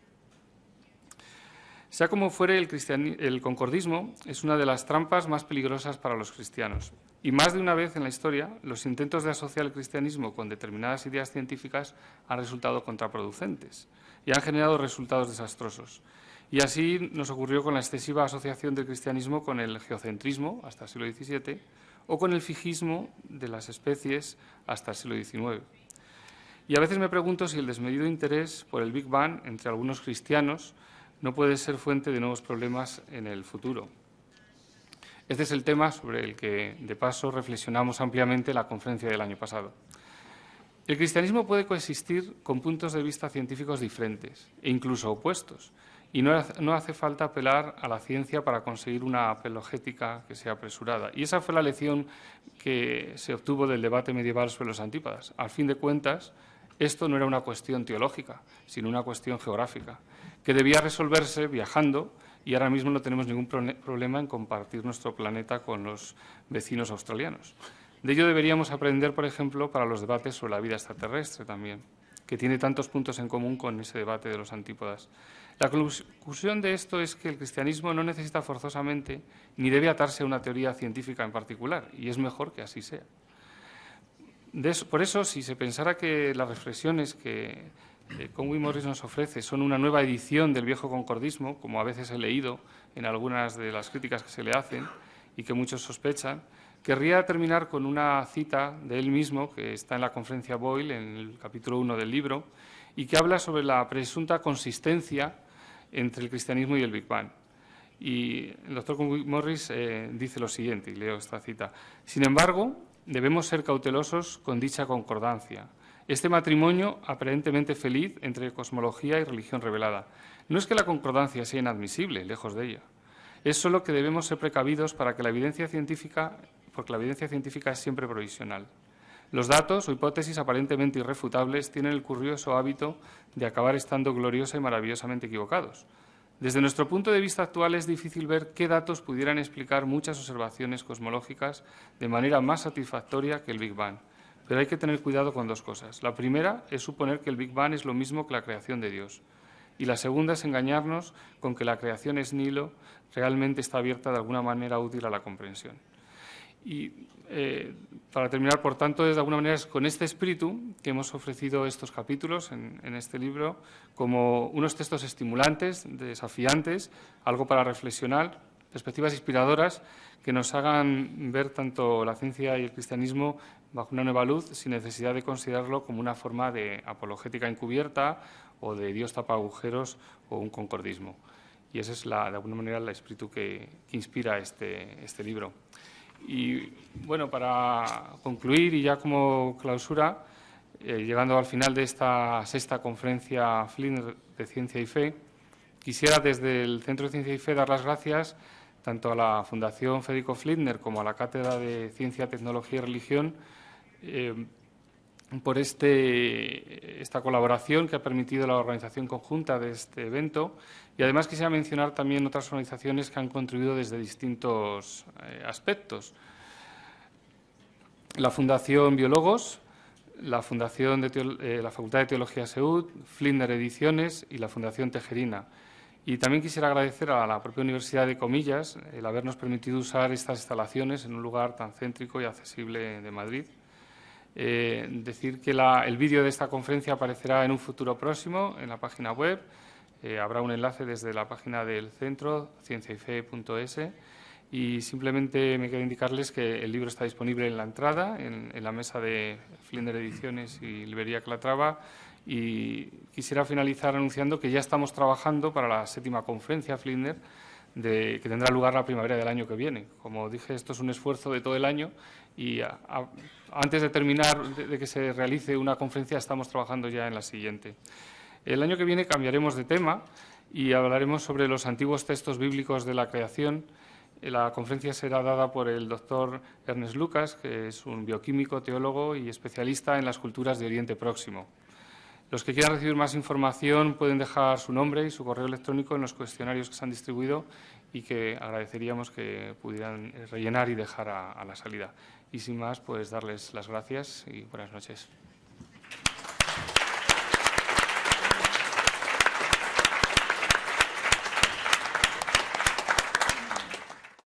Sea como fuere, el concordismo es una de las trampas más peligrosas para los cristianos. Y más de una vez en la historia, los intentos de asociar el cristianismo con determinadas ideas científicas han resultado contraproducentes y han generado resultados desastrosos. Y así nos ocurrió con la excesiva asociación del cristianismo con el geocentrismo hasta el siglo XVII o con el fijismo de las especies hasta el siglo XIX. Y a veces me pregunto si el desmedido interés por el Big Bang entre algunos cristianos no puede ser fuente de nuevos problemas en el futuro. Este es el tema sobre el que, de paso, reflexionamos ampliamente en la conferencia del año pasado. El cristianismo puede coexistir con puntos de vista científicos diferentes e incluso opuestos, y no hace falta apelar a la ciencia para conseguir una apologética que sea apresurada. Y esa fue la lección que se obtuvo del debate medieval sobre los antípodas. Al fin de cuentas, esto no era una cuestión teológica, sino una cuestión geográfica, que debía resolverse viajando, y ahora mismo no tenemos ningún problema en compartir nuestro planeta con los vecinos australianos. De ello deberíamos aprender, por ejemplo, para los debates sobre la vida extraterrestre también, que tiene tantos puntos en común con ese debate de los antípodas. La conclusión de esto es que el cristianismo no necesita forzosamente ni debe atarse a una teoría científica en particular, y es mejor que así sea. Por eso, si se pensara que las reflexiones que Conway Morris nos ofrece son una nueva edición del viejo concordismo, como a veces he leído en algunas de las críticas que se le hacen y que muchos sospechan, querría terminar con una cita de él mismo, que está en la conferencia Boyle, en el capítulo 1 del libro, y que habla sobre la presunta consistencia entre el cristianismo y el Big Bang. Y el doctor Conway Morris dice lo siguiente, y leo esta cita: sin embargo, debemos ser cautelosos con dicha concordancia. Este matrimonio aparentemente feliz entre cosmología y religión revelada. No es que la concordancia sea inadmisible, lejos de ella. Es solo que debemos ser precavidos porque la evidencia científica es siempre provisional. Los datos o hipótesis aparentemente irrefutables tienen el curioso hábito de acabar estando gloriosa y maravillosamente equivocados. Desde nuestro punto de vista actual es difícil ver qué datos pudieran explicar muchas observaciones cosmológicas de manera más satisfactoria que el Big Bang. Pero hay que tener cuidado con dos cosas. La primera es suponer que el Big Bang es lo mismo que la creación de Dios. Y la segunda es engañarnos con que la creación ex nihilo realmente está abierta de alguna manera útil a la comprensión. Y para terminar, por tanto, de alguna manera es con este espíritu que hemos ofrecido estos capítulos en este libro como unos textos estimulantes, desafiantes, algo para reflexionar, perspectivas inspiradoras que nos hagan ver tanto la ciencia y el cristianismo bajo una nueva luz sin necesidad de considerarlo como una forma de apologética encubierta o de Dios tapa agujeros o un concordismo. Y ese es, de alguna manera, el espíritu que inspira este libro. Y, bueno, para concluir y ya como clausura, llegando al final de esta sexta conferencia Flinders de Ciencia y Fe, quisiera desde el Centro de Ciencia y Fe dar las gracias tanto a la Fundación Federico Flinders como a la Cátedra de Ciencia, Tecnología y Religión por esta colaboración que ha permitido la organización conjunta de este evento. Y además quisiera mencionar también otras organizaciones que han contribuido desde distintos aspectos. La Fundación Biólogos, la Fundación de la Facultad de Teología SEUD, Flinders Ediciones y la Fundación Tejerina. Y también quisiera agradecer a la propia Universidad de Comillas el habernos permitido usar estas instalaciones en un lugar tan céntrico y accesible de Madrid. Decir que el vídeo de esta conferencia aparecerá en un futuro próximo en la página web. Habrá un enlace desde la página del centro, cienciayfe.es, y simplemente me queda indicarles que el libro está disponible en la entrada, en la mesa de Flinders Ediciones y Librería Calatrava, y quisiera finalizar anunciando que ya estamos trabajando para la 7ª conferencia Flinders, que tendrá lugar la primavera del año que viene. Como dije, esto es un esfuerzo de todo el año y antes de terminar, de que se realice una conferencia, estamos trabajando ya en la siguiente. El año que viene cambiaremos de tema y hablaremos sobre los antiguos textos bíblicos de la creación. La conferencia será dada por el doctor Ernest Lucas, que es un bioquímico, teólogo y especialista en las culturas de Oriente Próximo. Los que quieran recibir más información pueden dejar su nombre y su correo electrónico en los cuestionarios que se han distribuido y que agradeceríamos que pudieran rellenar y dejar a la salida. Y sin más, pues darles las gracias y buenas noches.